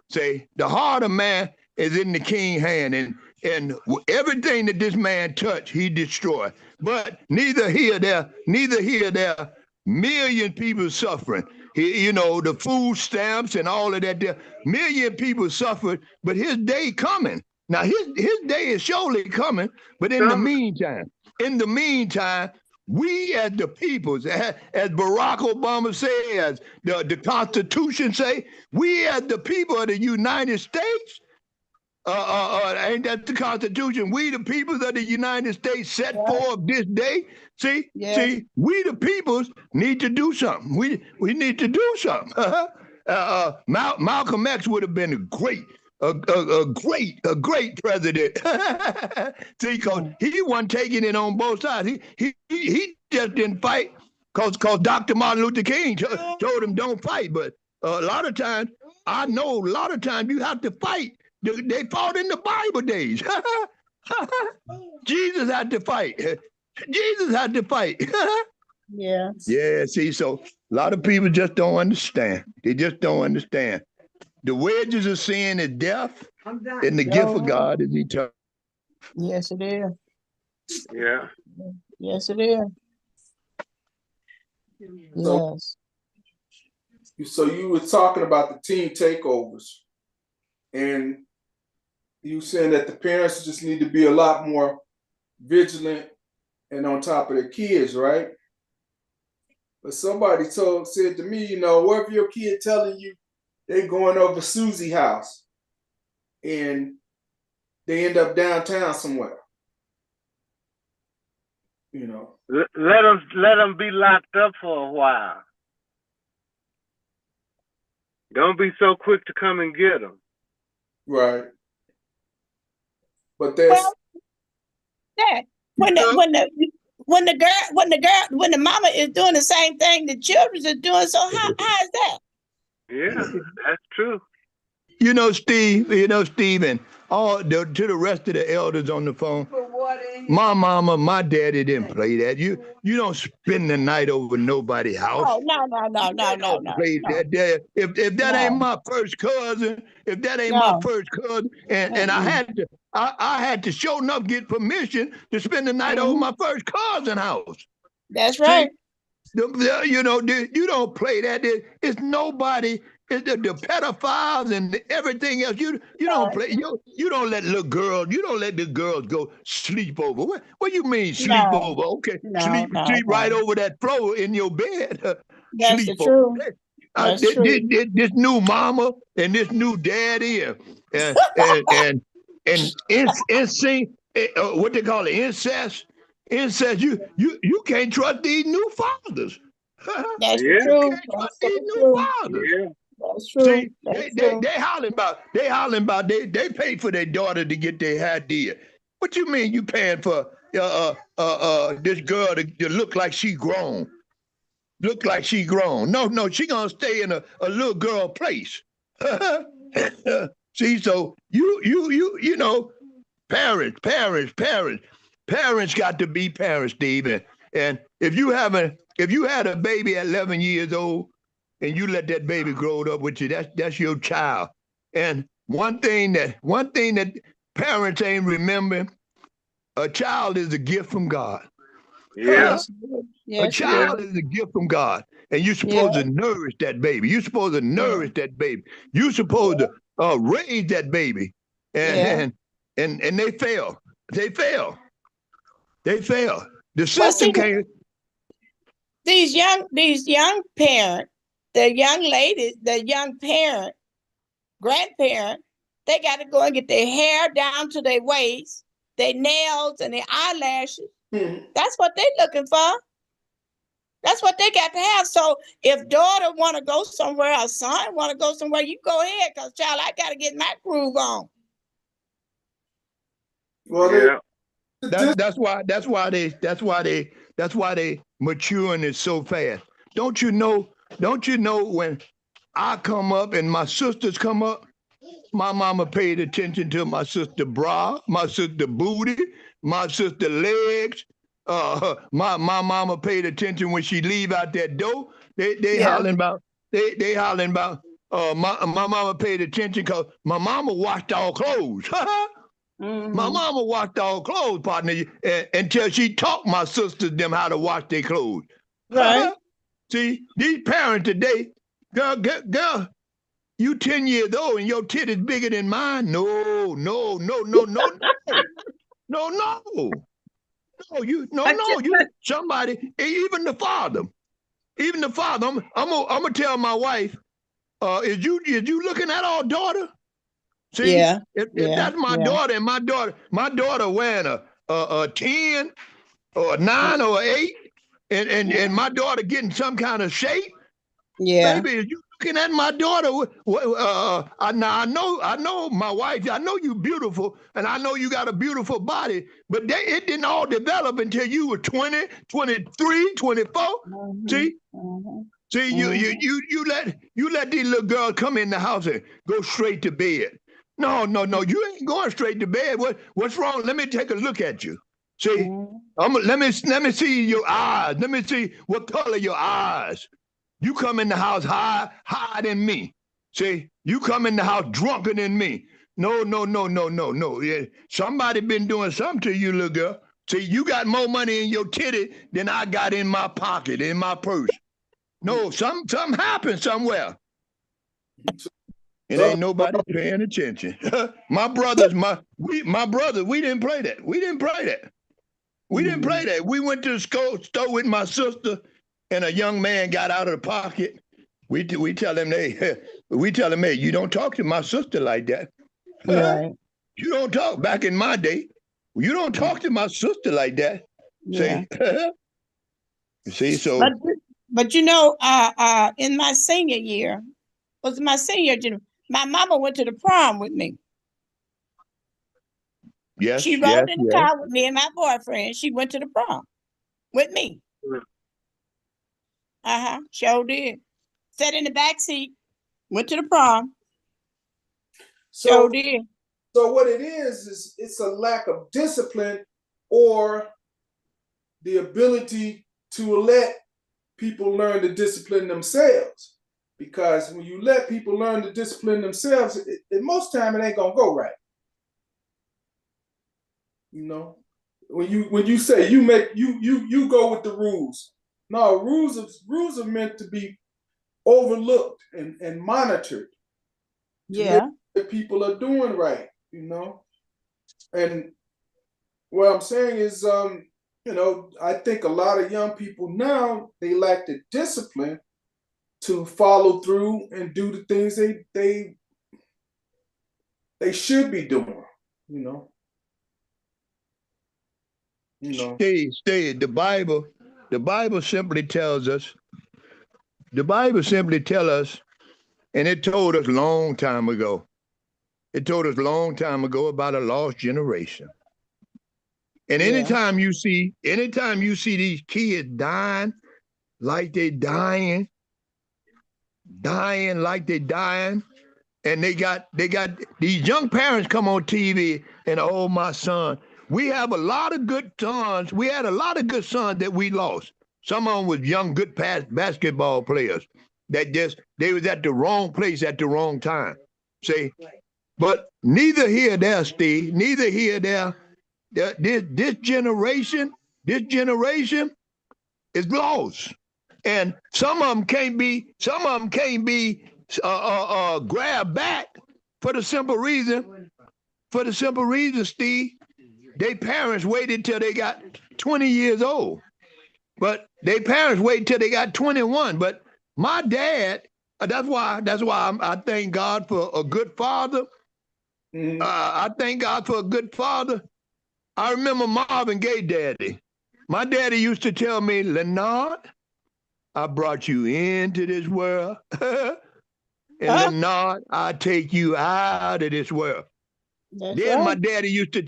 Speaker 4: say the heart of man is in the king's hand, and everything that this man touched, he destroyed. But neither here there, million people suffering. You know, the food stamps and all of that. There, million people suffered, but his day coming. Now his day is surely coming, but in the meantime, we as the peoples, as Barack Obama says, the Constitution say, we as the people of the United States, ain't that the Constitution? We the peoples of the United States set forth this day. See, we the peoples need to do something. We need to do something. Malcolm X would have been a great president. See, because he wasn't taking it on both sides. He just didn't fight because Dr. Martin Luther King told him don't fight. But a lot of times you have to fight. They fought in the Bible days. Jesus had to fight.
Speaker 2: Yeah.
Speaker 4: Yeah, see, so a lot of people just don't understand. They just don't understand. The wages of sin is death, and the gift of God is eternal.
Speaker 2: Yes, it is.
Speaker 1: Yeah.
Speaker 2: Yes, it is. Yes.
Speaker 3: So you were talking about the team takeovers, and you saying that the parents just need to be a lot more vigilant and on top of their kids, right? But somebody said to me, you know, what if your kid telling you they going over Susie's house and they end up downtown somewhere? You know.
Speaker 1: Let them be locked up for a while. Don't be so quick to come and get them.
Speaker 3: Right. But that's
Speaker 2: when the mama is doing the same thing the children are doing. So how is that?
Speaker 1: Yeah, that's true.
Speaker 4: You know, Steve, and to the rest of the elders on the phone, my mama, my daddy didn't play that. You don't spend the night over nobody's house.
Speaker 2: Oh, no.
Speaker 4: Play that. If that ain't my first cousin, and I had to show enough get permission to spend the night over my first cousin house.
Speaker 2: That's right.
Speaker 4: See, you don't play that. It's nobody. It's the pedophiles and everything else. You don't play. You don't let little girls. You don't let the girls go sleep over. What you mean sleep over? Okay, sleep right over that floor in your bed.
Speaker 2: That's
Speaker 4: sleep
Speaker 2: the truth.
Speaker 4: This new mama and this new daddy and insane. What they call it, incest. Incest. You can't trust these new fathers.
Speaker 2: That's the truth.
Speaker 4: You can't trust these new fathers.
Speaker 1: Yeah.
Speaker 2: That's true.
Speaker 4: See, they hollering about they pay for their daughter to get their hair did. What you mean you paying for this girl to look like she grown? Look like she grown. No, she gonna stay in a little girl place. See, so you know, parents got to be parents, Steve. And if you had a baby at 11 years old and you let that baby grow up with you, that's your child. And one thing that parents ain't remembering, a child is a gift from God.
Speaker 1: Yeah.
Speaker 4: A child is a gift from God. And you're supposed to nourish that baby. You're supposed to nourish that baby. You're supposed to raise that baby. And they fail. They fail. The system can't.
Speaker 2: These young parents, the young ladies, the young parent, grandparent, they got to go and get their hair down to their waist, their nails and their eyelashes. That's what they're looking for. That's what they got to have. So if daughter want to go somewhere or son want to go somewhere, you go ahead, because child, I got to get my groove on.
Speaker 3: well,
Speaker 4: That's why they maturing it so fast. Don't you know when I come up and my sisters come up, my mama paid attention to my sister bra, my sister booty, my sister legs. My mama paid attention when she leave out that door. They hollering about my mama paid attention because my mama washed all clothes. My mama washed all clothes, partner, until she taught my sisters them how to wash their clothes.
Speaker 2: Right.
Speaker 4: See, these parents today, girl, you 10 years old and your tit is bigger than mine? No, no, no, no, no, no. No, no. No, you somebody, even the father. Even the father, I'm gonna tell my wife, is you looking at our daughter? See,
Speaker 2: Yeah.
Speaker 4: if that's my daughter, and my daughter wearing a 10 or a 9 or an 8, and my daughter getting some kind of shape,
Speaker 2: Yeah.
Speaker 4: baby, is you looking at my daughter? I know my wife. I know you beautiful, and I know you got a beautiful body, but it didn't all develop until you were 20, 23, 24. See, see, you let these little girls come in the house and go straight to bed. No, you ain't going straight to bed. What's wrong? Let me take a look at you. See, let me see your eyes. Let me see what color your eyes. You come in the house higher than me. See, you come in the house drunker than me. No. Yeah. Somebody been doing something to you, little girl. See, you got more money in your titty than I got in my pocket, in my purse. No, something happened somewhere. It ain't nobody paying attention. My brothers, we didn't play that. We didn't play that. We went to the store with my sister, and a young man got out of the pocket. We tell him, hey, you don't talk to my sister like that.
Speaker 2: Right.
Speaker 4: You don't talk. Back in my day, you don't talk to my sister like that.
Speaker 2: Yeah.
Speaker 4: See, so.
Speaker 2: But in my senior year, my mama went to the prom with me.
Speaker 4: Yes,
Speaker 2: she rode in the car with me and my boyfriend. She went to the prom with me. Sure did. Sat in the back seat, went to the prom. Sure did.
Speaker 3: So what it is it's a lack of discipline or the ability to let people learn to discipline themselves. Because when you let people learn to discipline themselves, most time it ain't gonna go right. You know, when you say you go with the rules. No, rules are meant to be overlooked and monitored.
Speaker 2: Yeah.
Speaker 3: That people are doing right, you know. And what I'm saying is, I think a lot of young people now, they lack the discipline to follow through and do the things they should be doing, you know.
Speaker 4: Stay. The Bible simply tells us, and it told us long time ago. It told us long time ago about a lost generation. And anytime you see these kids dying like they dying like they dying, and they got these young parents come on TV and, oh, my son. We have a lot of good sons. We had a lot of good sons that we lost. Some of them was young, good basketball players that they was at the wrong place at the wrong time. See, but neither here there, Steve. Neither here there. This generation is lost, and some of them can't be grabbed back for the simple reason, Steve. Their parents waited till they got 20 years old, but their parents waited till they got 21. But my dad, that's why I thank God for a good father. I thank God for a good father. I remember Marvin Gaye daddy. My daddy used to tell me, Leonard, I brought you into this world. And Leonard, I take you out of this world. Then my daddy used to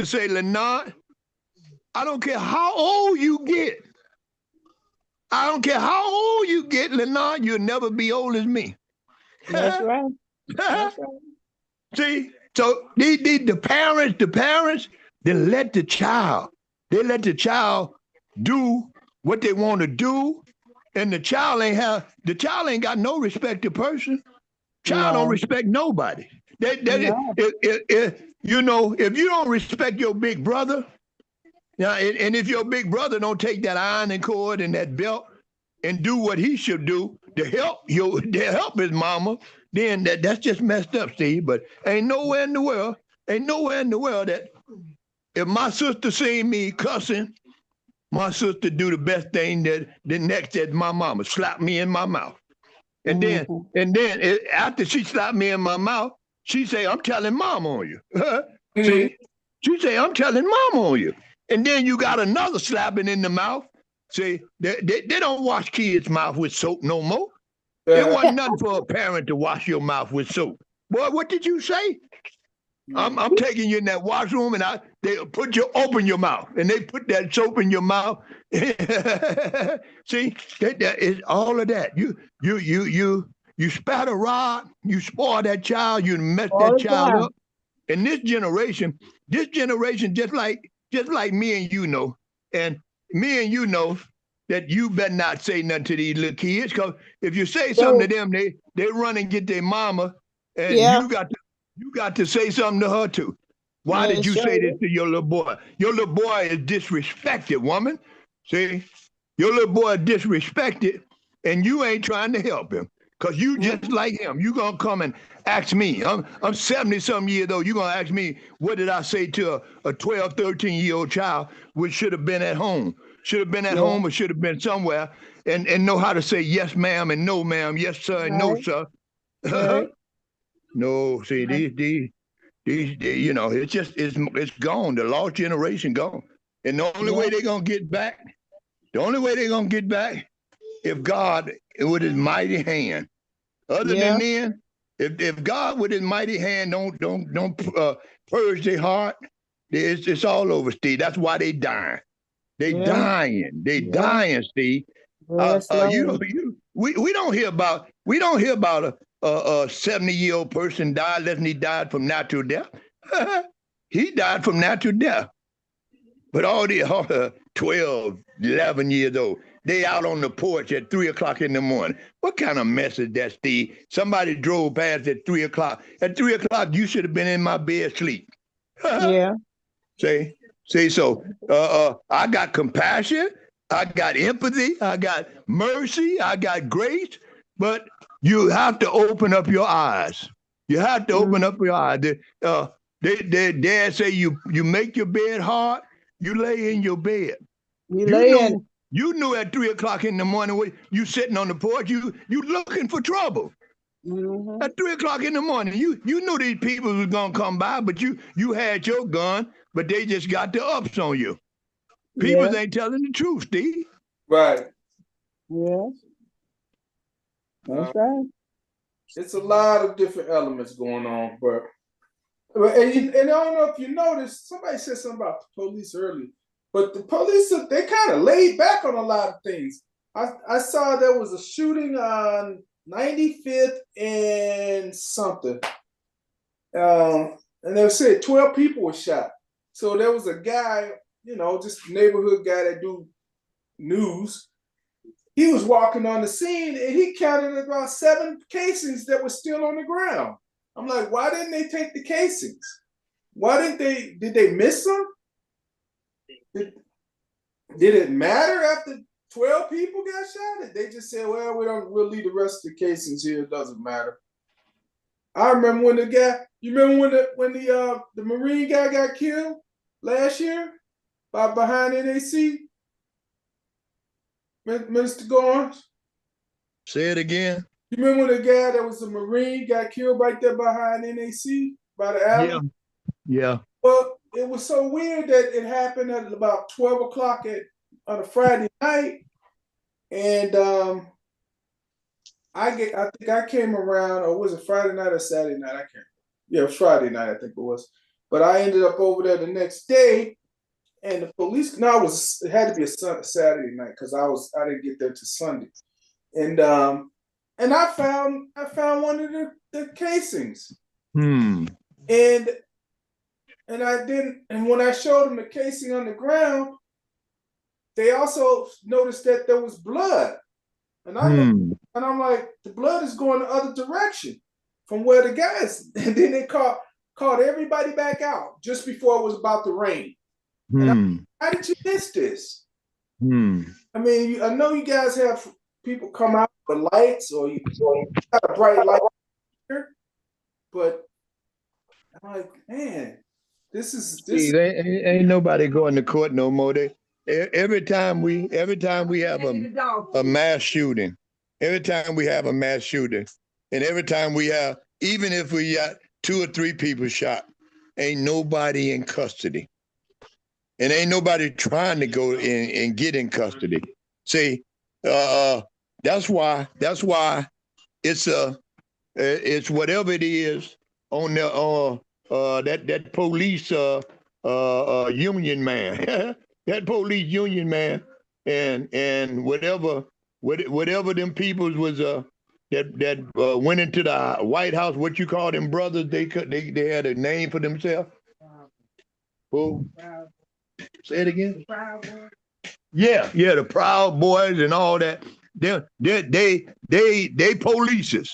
Speaker 4: say, Leonard, I don't care how old you get. Leonard, you'll never be old as me.
Speaker 2: That's right. That's right.
Speaker 4: See, so the parents, they let the child do what they want to do, and the child ain't got no respect to person. Child don't
Speaker 2: No,
Speaker 4: respect nobody.
Speaker 2: no.
Speaker 4: You know, if you don't respect your big brother, now, and if your big brother don't take that ironing cord and that belt and do what he should do to help his mama, then that's just messed up, Steve. But ain't nowhere in the world that if my sister seen me cussing, my sister do the best thing that the next that my mama slap me in my mouth. And then after she slapped me in my mouth, she say, I'm telling mom on you. See? She say, I'm telling mom on you. And then you got another slapping in the mouth. See, they don't wash kids' mouth with soap no more. It wasn't nothing for a parent to wash your mouth with soap. Boy, what did you say? I'm taking you in that washroom and they open your mouth and they put that soap in your mouth. See, that is all of that. You spat a rod, you spoil that child, you mess
Speaker 2: All
Speaker 4: that
Speaker 2: the
Speaker 4: child
Speaker 2: time.
Speaker 4: up. And this generation just like me and you know, and me and you know that you better not say nothing to these little kids, because if you say something to them, they run and get their mama, and
Speaker 2: Yeah.
Speaker 4: you got to say something to her too. Why
Speaker 2: Yeah,
Speaker 4: did you
Speaker 2: sure
Speaker 4: say this
Speaker 2: is.
Speaker 4: to your little boy? Your little boy is disrespected, woman. See, your little boy is disrespected, and you ain't trying to help him. Because you just like him. You going to come and ask me. I'm 70-something years old. You going to ask me, what did I say to a 12, 13-year-old child, which should have been at home? Should have been at
Speaker 2: Yeah.
Speaker 4: home or should have been somewhere, and know how to say yes, ma'am, and no, ma'am, yes, sir, and no,
Speaker 2: Right.
Speaker 4: sir.
Speaker 2: Right.
Speaker 4: No, see,
Speaker 2: Right.
Speaker 4: these, you know, it's gone. The lost generation gone. And the only way they're going to get back, if God, with his mighty hand. Other
Speaker 2: Yeah.
Speaker 4: than then, if God with his mighty hand don't purge their heart, it's all over, Steve. That's why they dying. They
Speaker 2: Yeah.
Speaker 4: dying. They
Speaker 2: Yeah.
Speaker 4: dying, Steve.
Speaker 2: Yes, Lord.
Speaker 4: We don't hear about a 70-year-old person died unless he died from natural death. He died from natural death. But all the 12, 11 years old, they out on the porch at 3 o'clock in the morning. What kind of mess is that, Steve? Somebody drove past at 3 o'clock. At 3 o'clock, you should have been in my bed asleep.
Speaker 2: Yeah.
Speaker 4: See, so I got compassion, I got empathy, I got mercy, I got grace, but you have to open up your eyes. You have to open up your eyes. They dad say you make your bed hard, you lay in your bed.
Speaker 2: You
Speaker 4: You
Speaker 2: lay in.
Speaker 4: knew at 3 o'clock in the morning you sitting on the porch, you looking for trouble. At 3 o'clock in the morning, you knew these people was gonna come by, but you had your gun, but they just got the ups on you. People
Speaker 2: Yeah.
Speaker 4: ain't telling the truth, Steve.
Speaker 3: Right.
Speaker 2: Yes. That's right.
Speaker 3: It's a lot of different elements going on, but and I don't know if you noticed, somebody said something about the police earlier, but the police they kind of laid back on a lot of things. I saw there was a shooting on 95th and something, and they said 12 people were shot. So there was a guy, just a neighborhood guy that do news. He was walking on the scene and he counted about 7 casings that were still on the ground. I'm like, why didn't they take the casings? Did they miss them? Did it matter after 12 people got shot? They just said, well, we'll leave the rest of the casings here, it doesn't matter. I remember when when the Marine guy got killed last year behind NAC? Mr. Garnes?
Speaker 4: Say it again.
Speaker 3: You remember when the guy that was a Marine got killed right there behind NAC by the alley?
Speaker 4: Yeah.
Speaker 3: Well, it was so weird that it happened at about 12 o'clock on a Friday night. And I think I came around, or was it Friday night or Saturday night? I can't. Yeah, it was Friday night, I think it was. But I ended up over there the next day, and the police. No, it had to be a Saturday night because I didn't get there till Sunday, and I found one of the casings, and I didn't. And when I showed them the casing on the ground, they also noticed that there was blood And I look, and I'm like, the blood is going the other direction from where the guys. And then they called everybody back out just before it was about to rain. And how did you miss this? I mean, I know you guys have people come out with lights, or you got a bright light here, but I'm like, man, this is.
Speaker 4: Ain't nobody going to court no more. Every time we have a mass shooting, and every time we have, even if we got 2 or 3 people shot, ain't nobody in custody. And ain't nobody trying to go in and get in custody. See, that's why it's whatever it is on the that police union man, that police union man, and whatever them peoples was that went into the White House. What you call them brothers? They had a name for themselves. Who? Say it again. Yeah, the Proud Boys and all that. They polices.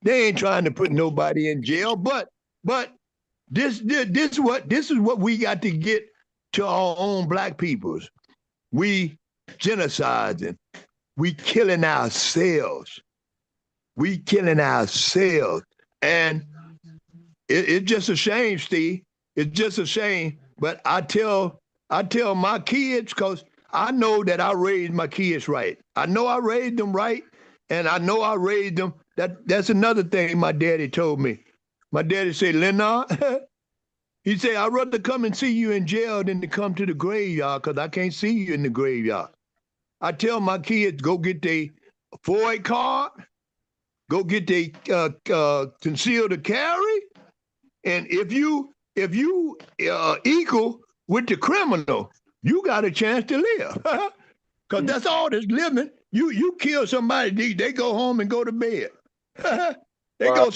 Speaker 4: They ain't trying to put nobody in jail, but this is what we got to get to our own black peoples. We genociding. We killing ourselves. And it's just a shame, Steve. It's just a shame. But I tell my kids, because I know that I raised my kids right. I know I raised them right, and I know I raised them. That's another thing my daddy told me. My daddy said, Leonard, he said, I'd rather come and see you in jail than to come to the graveyard, because I can't see you in the graveyard. I tell my kids, go get their FOID card, go get their concealed carry, and if you equal with the criminal, you got a chance to live. Because that's all that's living. You kill somebody, they go home and go to bed. They go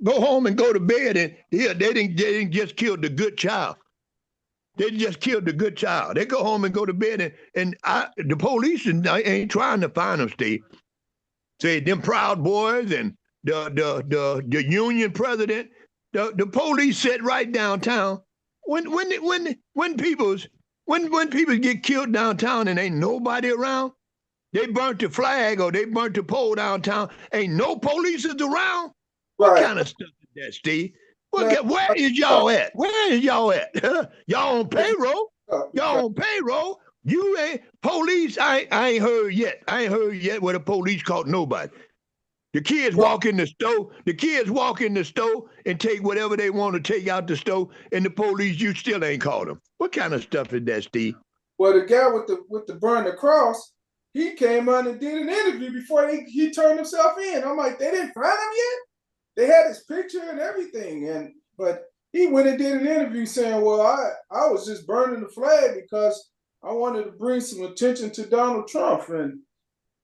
Speaker 4: home and go to bed, and they didn't just kill the good child. They just killed the good child. They go home and go to bed, and the police ain't trying to find them, Steve. Say them Proud Boys and the union president. The police sit right downtown. When people get killed downtown and ain't nobody around, they burnt the flag or they burnt the pole downtown. Ain't no police is around. What kind of stuff is that, Steve? Where is y'all at? Where is y'all at? Y'all on payroll? Y'all on payroll? You ain't police. I ain't heard yet. I ain't heard yet where the police caught nobody. The kids walk in the store. The kids walk in the store and take whatever they want to take out the store, and the police, you still ain't caught them. What kind of stuff is that, Steve?
Speaker 3: Well, the guy with the burn the cross, he came on and did an interview before he turned himself in. I'm like, they didn't find him yet? They had his picture and everything, but he went and did an interview saying, well, I was just burning the flag because I wanted to bring some attention to Donald Trump, and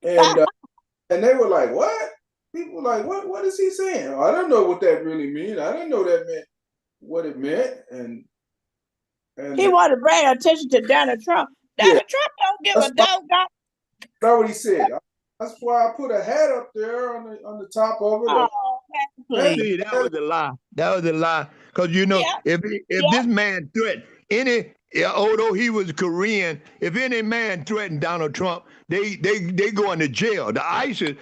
Speaker 3: they were like, what? People were like, what is he saying? I don't know what that really means. I didn't know that meant what it meant. And
Speaker 2: he wanted to bring attention to Donald Trump. Donald Trump don't give a doggone.
Speaker 3: That's what he said. That's why I put a hat up there on the top of it.
Speaker 2: Oh,
Speaker 4: See, that was a lie. That was a lie. Because if this man threatened although he was Korean, if any man threatened Donald Trump, they go into jail. The ISIS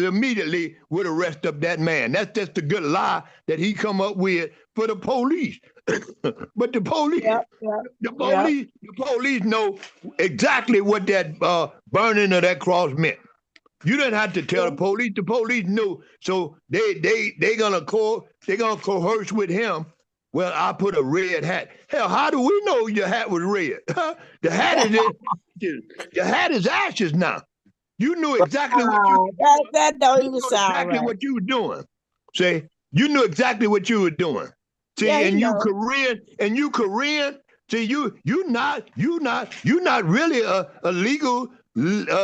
Speaker 4: immediately would arrest up that man. That's just a good lie that he come up with for the police. But the police know exactly what that burning of that cross meant. You didn't have to tell the police. The police knew. So they gonna coerce with him. Well, I put a red hat. Hell, how do we know your hat was red? The hat is ashes now. You knew exactly what you
Speaker 2: that don't even sound
Speaker 4: exactly
Speaker 2: right.
Speaker 4: what you were doing. See, you knew exactly what you were doing. See, and you Korean. See, you not really a legal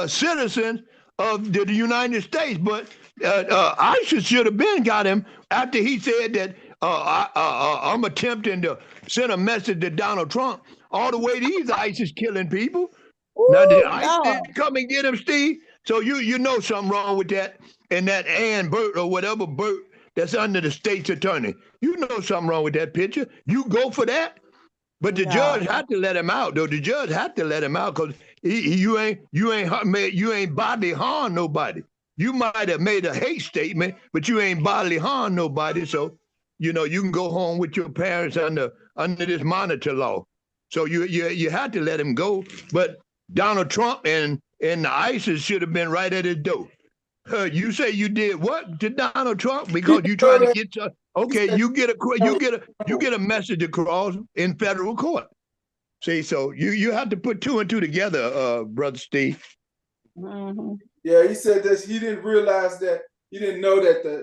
Speaker 4: citizen of the United States, but ISIS should have been got him after he said that I'm attempting to send a message to Donald Trump. All the way these ISIS killing people.
Speaker 2: Ooh,
Speaker 4: Now did ISIS come and get him, Steve? So you know something wrong with that, and that Ann Burt or whatever Burt that's under the state's attorney. You know something wrong with that picture. You go for that. But the
Speaker 2: No.
Speaker 4: judge had to let him out, though. The judge had to let him out because you ain't bodily harm nobody. You might have made a hate statement, but you ain't bodily harm nobody. So, you know, you can go home with your parents under this monitor law. So you had to let him go. But Donald Trump and the ISIS should have been right at his door. You say you did what to Donald Trump because you trying to get to, okay, you get a message across in federal court. See, so you have to put two and two together, brother Steve.
Speaker 2: Mhm.
Speaker 3: Yeah, he said that he didn't realize that he didn't know that the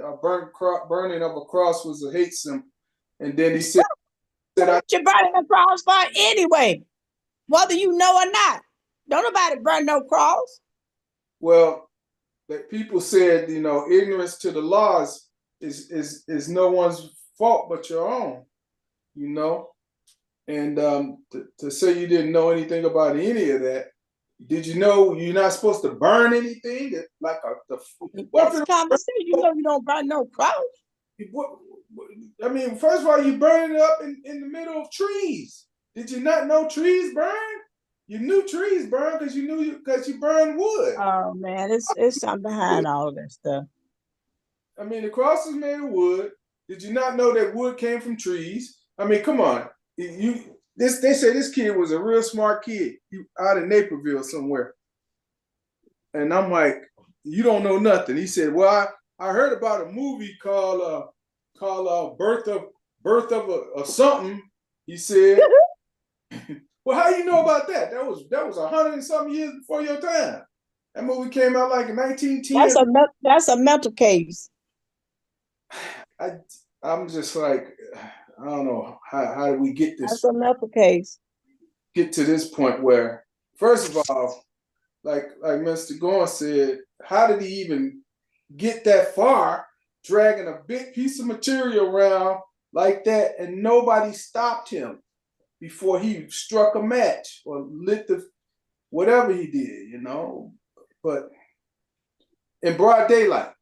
Speaker 3: burning of a cross was a hate symbol, and then he said
Speaker 2: What you burning a cross for anyway, whether you know or not? Don't nobody burn no cross.
Speaker 3: well, that people said, you know, ignorance to the laws is no one's fault but your own, you know. And to say you didn't know anything about any of that, did you know you're not supposed to burn anything? Like
Speaker 2: That's conversation. You know you don't burn no cross.
Speaker 3: I mean, first of all, you burn it up in the middle of trees. Did you not know trees burn? You knew trees burn because you burn wood.
Speaker 2: Oh man, it's something behind all of that stuff.
Speaker 3: I mean, the cross is made of wood. Did you not know that wood came from trees? I mean, come on. They say this kid was a real smart kid out in Naperville somewhere. And I'm like, you don't know nothing. He said, well, I heard about a movie called Birth of a something. He said, well, how you know about that? That was 100 and something years before your time. That movie came out like in 1910.
Speaker 2: That's a mental case.
Speaker 3: I'm just like, I don't know how do we get
Speaker 2: That's a mental case.
Speaker 3: Get to this point where, first of all, like Mr. Gorn said, how did he even get that far, dragging a big piece of material around like that, and nobody stopped him before he struck a match or lit the whatever he did, you know, but in broad daylight.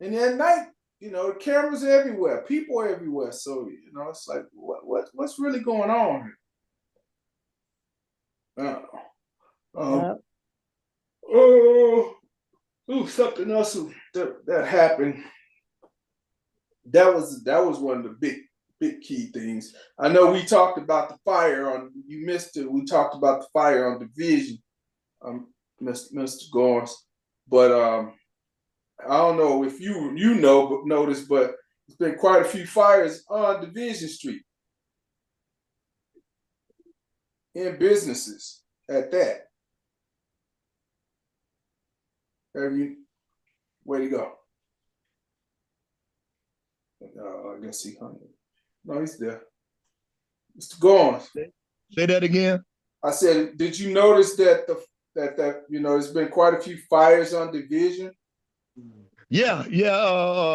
Speaker 3: And at night, you know, cameras are everywhere, people are everywhere. So, you know, it's like, what's really going on here? I don't know. Something else that happened. That was one of the big key things. I know we talked about the fire on. You missed it. We talked about the fire on Division, Mr. Gorns, but I don't know if you noticed, but there's been quite a few fires on Division Street in businesses at that. Have you? Way to go. I guess he hung it. No, he's there. Mr. Gorns.
Speaker 4: Say that again.
Speaker 3: I said, did you notice that you know, there's been quite a few fires on Division?
Speaker 4: Yeah.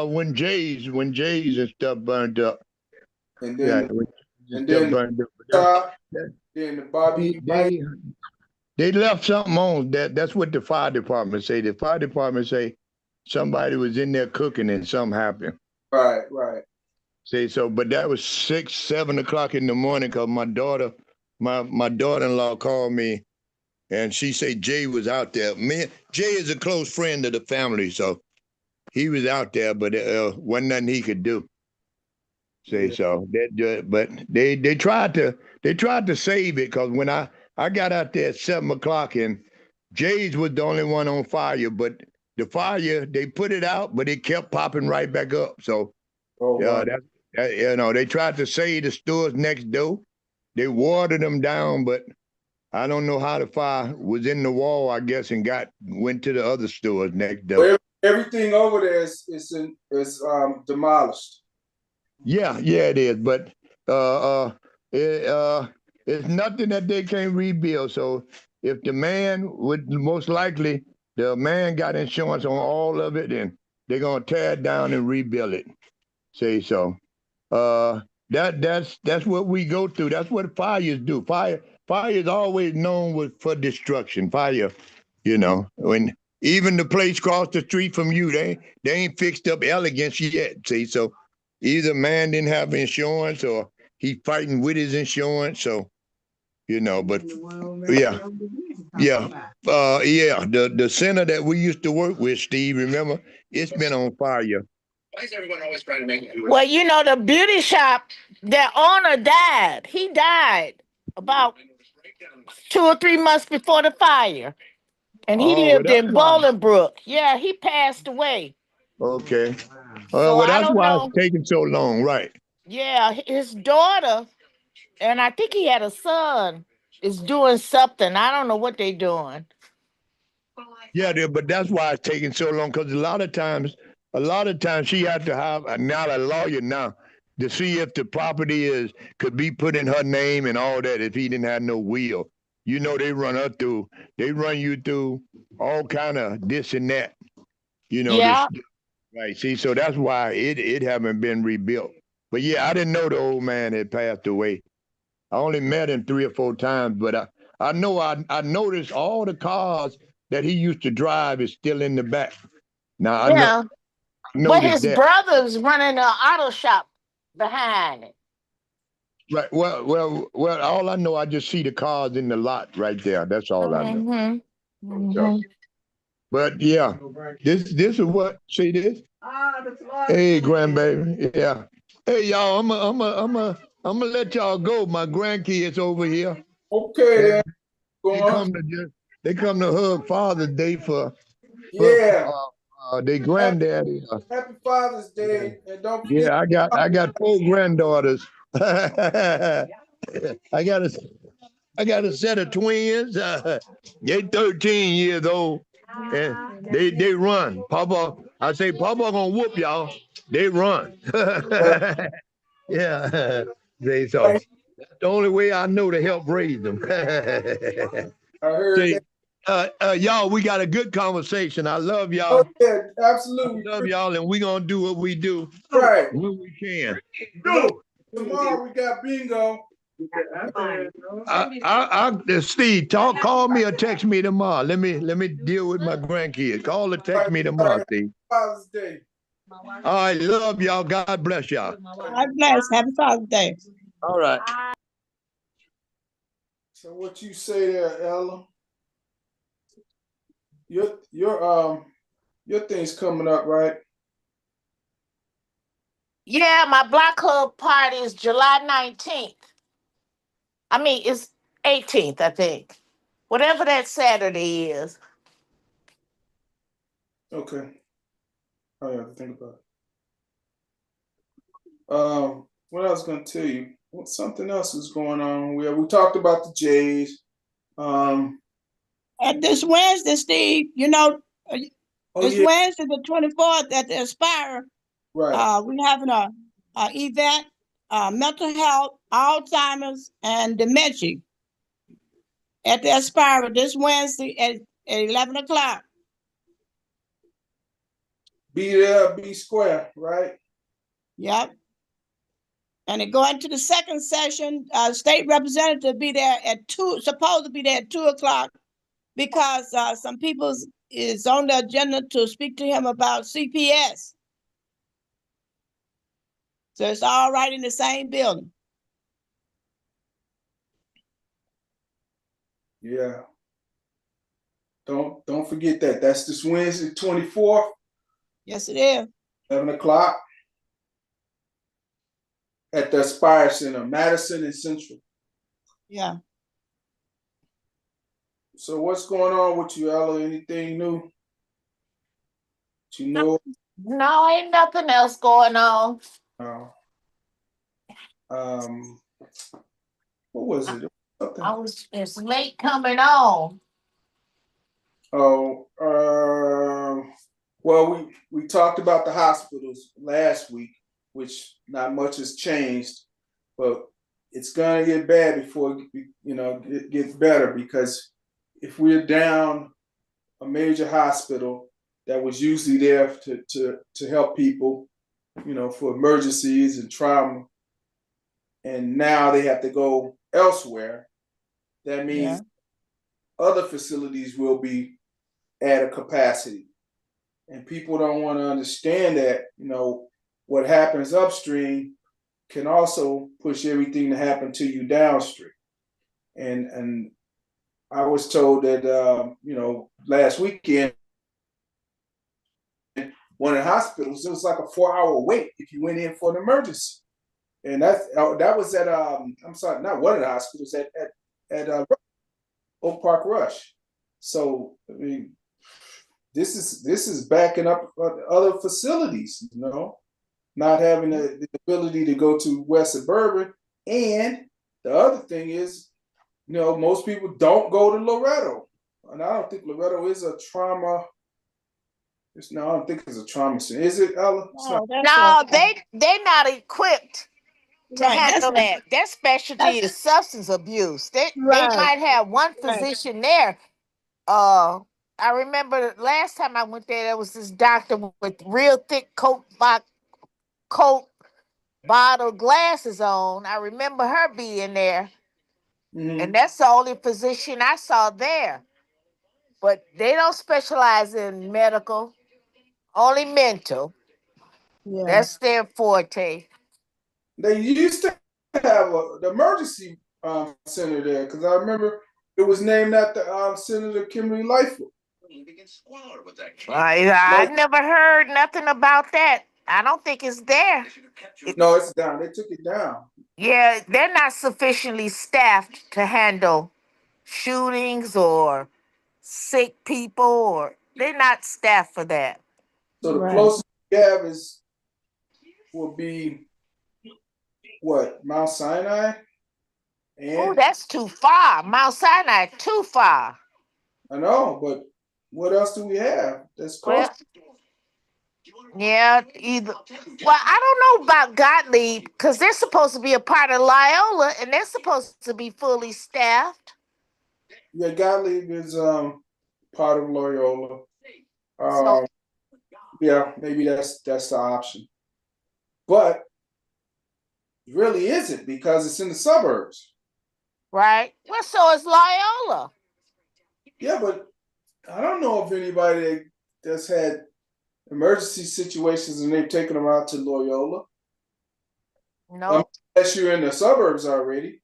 Speaker 4: When Jay's and stuff burned up.
Speaker 3: And then
Speaker 4: burned up.
Speaker 3: Then the Bobby.
Speaker 4: They left something on that. That's what the fire department say. The fire department say somebody was in there cooking and something happened.
Speaker 3: Right.
Speaker 4: Say so, but that was 6, 7 o'clock in the morning because my daughter-in-law called me and she said Jay was out there. Jay is a close friend of the family, so he was out there, but wasn't nothing he could do. So but they tried to save it because when I got out there at 7 o'clock and Jay's was the only one on fire, but the fire, they put it out, but it kept popping right back up. So wow. You know, they tried to save the stores next door. They watered them down, but I don't know how the fire was in the wall, I guess, and went to the other stores next door.
Speaker 3: Well, everything over there is demolished.
Speaker 4: Yeah, it is. But it's nothing that they can't rebuild. So if the man most likely the man got insurance on all of it, and they're gonna tear it down and rebuild it. Say so. That's what we go through. That's what fires do. Fire is always known for destruction. Fire You know, when even the place across the street from you, they ain't fixed up elegance yet. See, so either man didn't have insurance or he fighting with his insurance. So you know, but yeah, yeah, yeah. The center that we used to work with, Steve, remember, it's been on fire.
Speaker 2: Why is everyone always trying to make it? Well, you know, the beauty shop, their owner died. He died about 2 or 3 months before the fire. And he
Speaker 4: Oh, well,
Speaker 2: lived
Speaker 4: that's
Speaker 2: in
Speaker 4: why.
Speaker 2: Bolingbrook. Yeah, he passed away.
Speaker 4: Okay.
Speaker 2: So
Speaker 4: Well,
Speaker 2: I
Speaker 4: that's
Speaker 2: don't
Speaker 4: why it's
Speaker 2: know.
Speaker 4: taking so long, right?
Speaker 2: Yeah, his daughter, and I think he had a son, is doing something. I don't know what they're doing.
Speaker 4: Yeah, but that's why it's taking so long because a lot of times she had to have not a lawyer now to see if the property could be put in her name and all that if he didn't have no will. You know, they run you through all kind of this and that. You know, this
Speaker 2: Yeah.
Speaker 4: right. See, so that's why it haven't been rebuilt. But yeah, I didn't know the old man had passed away. I only met him 3 or 4 times, but I know I noticed all the cars that he used to drive is still in the back. Now I
Speaker 2: Yeah. But
Speaker 4: noticed
Speaker 2: his
Speaker 4: that.
Speaker 2: brother's running an auto shop behind it.
Speaker 4: Right. Well. All I know, I just see the cars in the lot right there. That's all I know.
Speaker 2: Mm-hmm.
Speaker 4: So,
Speaker 2: Mm-hmm.
Speaker 4: but yeah, this is what. See this? Hey, grandbaby. Yeah. Hey, y'all. I'm gonna let y'all go. My grandkids over here.
Speaker 3: Okay,
Speaker 4: And
Speaker 3: then. Go
Speaker 4: they
Speaker 3: on.
Speaker 4: come to just they come to hug Father's Day for
Speaker 3: Yeah.
Speaker 4: their
Speaker 3: Happy,
Speaker 4: granddaddy.
Speaker 3: happy Father's Day, and don't forget.
Speaker 4: Yeah, I got 4 granddaughters. I got a I got a set of twins. They 13 years old, and they run. Papa, I say Papa gonna whoop y'all. They run. Yeah, they so
Speaker 3: I
Speaker 4: that's the only way I know to help raise them.
Speaker 3: heard
Speaker 4: See,
Speaker 3: that.
Speaker 4: y'all, we got a good conversation. I love
Speaker 3: Oh
Speaker 4: y'all.
Speaker 3: yeah,
Speaker 4: I
Speaker 3: absolutely.
Speaker 4: love y'all, and we gonna do what we do
Speaker 3: Right.
Speaker 4: when we can.
Speaker 3: You know, tomorrow we got bingo.
Speaker 4: Steve, call me or text me tomorrow. Let me deal with my grandkids. Call or text me
Speaker 3: All
Speaker 4: tomorrow,
Speaker 3: right.
Speaker 4: Steve.
Speaker 3: Father's Day.
Speaker 4: All right, love y'all. God bless y'all.
Speaker 2: God bless. Happy Father's Day.
Speaker 4: All right.
Speaker 3: So what you say there, Ella? Your thing's coming up, right?
Speaker 2: Yeah, my Block Club party is July 19th. I mean, it's 18th, I think. Whatever that Saturday is.
Speaker 3: Okay. I have to think about it. What I was gonna tell you, something else is going on. We talked about the Jays.
Speaker 2: At this Wednesday, Steve, this
Speaker 3: Yeah,
Speaker 2: Wednesday, the 24th, at the Aspire,
Speaker 3: right.
Speaker 2: we're having a event, mental health, Alzheimer's, and dementia at the Aspire this Wednesday at 11 o'clock.
Speaker 3: Be there, be square, right?
Speaker 2: Yep. And it going to the second session, state representative be there at 2, supposed to be there at 2 o'clock, because some people is on the agenda to speak to him about CPS. So it's all right in the same building.
Speaker 3: Yeah. Don't forget that. That's this Wednesday, 24th,
Speaker 2: Yes, it is.
Speaker 3: 11 o'clock at the Aspire Center, Madison and Central.
Speaker 2: Yeah.
Speaker 3: So what's going on with you, Ella? Anything new? You know?
Speaker 2: No, ain't nothing else going on.
Speaker 3: Um, what was it? Something.
Speaker 2: It's late coming on.
Speaker 3: Oh, well, we talked about the hospitals last week, which not much has changed, but it's gonna get bad before it gets better, because if we're down a major hospital that was usually there to help people, for emergencies and trauma, and now they have to go elsewhere, that means other facilities will be at a capacity. And people don't want to understand that, what happens upstream can also push everything to happen to you downstream. And I was told that, last weekend, one of the hospitals, it was like a 4-hour wait if you went in for an emergency. And that was at, I'm sorry, not one of the hospitals, at Oak Park Rush. So, I mean, this is backing up other facilities, not having the ability to go to West Suburban. And the other thing is, most people don't go to Loretto. And I don't think Loretto is a trauma. I don't think it's a trauma center. Is it, Ella?
Speaker 6: No, they're not equipped to handle that. Their specialty is substance abuse. They might have one physician there. I remember last time I went there was this doctor with real thick coat bottle glasses on. I remember her being there.
Speaker 3: Mm-hmm.
Speaker 6: And that's the only physician I saw there. But they don't specialize in medical, only mental.
Speaker 2: Yeah.
Speaker 6: That's their forte.
Speaker 3: They used to have the emergency center there, because I remember it was named after Senator Kimberly Lightfoot.
Speaker 6: I never heard nothing about that. I don't think it's there.
Speaker 3: No, it's down. They took it down.
Speaker 6: Yeah, they're not sufficiently staffed to handle shootings or sick people, or they're not staffed for that.
Speaker 3: So the closest we have will be what, Mount Sinai?
Speaker 6: Oh, that's too far. Mount Sinai, too far.
Speaker 3: I know, but what else do we have that's close?
Speaker 6: Yeah, either. Well, I don't know about Gottlieb, because they're supposed to be a part of Loyola and they're supposed to be fully staffed.
Speaker 3: Yeah, Gottlieb is part of Loyola. Yeah, maybe that's the option. But it really isn't, because it's in the suburbs.
Speaker 6: Right. Well, so is Loyola.
Speaker 3: Yeah, but I don't know of anybody that's had emergency situations and they've taken them out to Loyola.
Speaker 6: No.
Speaker 3: Unless you're in the suburbs already.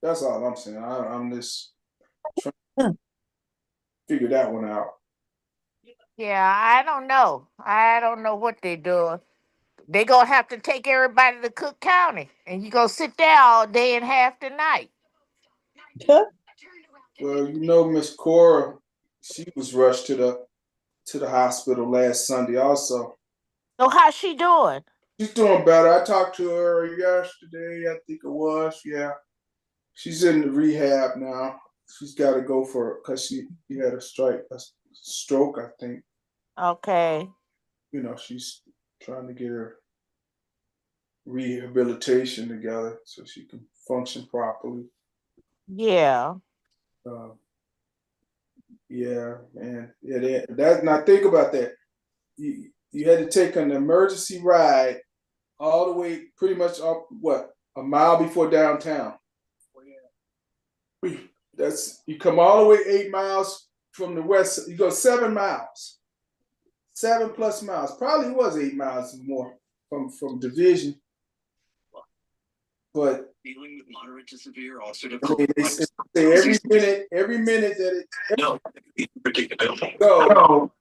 Speaker 3: That's all I'm saying. I'm just trying to figure that one out.
Speaker 6: Yeah, I don't know. I don't know what they're doing. They're going to have to take everybody to Cook County, and you're going to sit there all day and half the night.
Speaker 3: Well, Miss Cora, she was rushed to the hospital last Sunday also.
Speaker 6: So how's she doing?
Speaker 3: She's doing better. I talked to her yesterday, I think it was. Yeah. She's in the rehab now. She's got to go because she had a stroke, I think.
Speaker 6: Okay.
Speaker 3: She's trying to get her rehabilitation together so she can function properly.
Speaker 6: Yeah.
Speaker 3: Yeah, man. Yeah, now think about that. You had to take an emergency ride all the way pretty much up, a mile before downtown. You come all the way 8 miles from the west. You go 7 miles, 7+ miles. Probably was 8 miles more from Division. But
Speaker 7: dealing with moderate to severe ulcerative
Speaker 3: colitis. Every minute that
Speaker 7: predictability.
Speaker 3: Go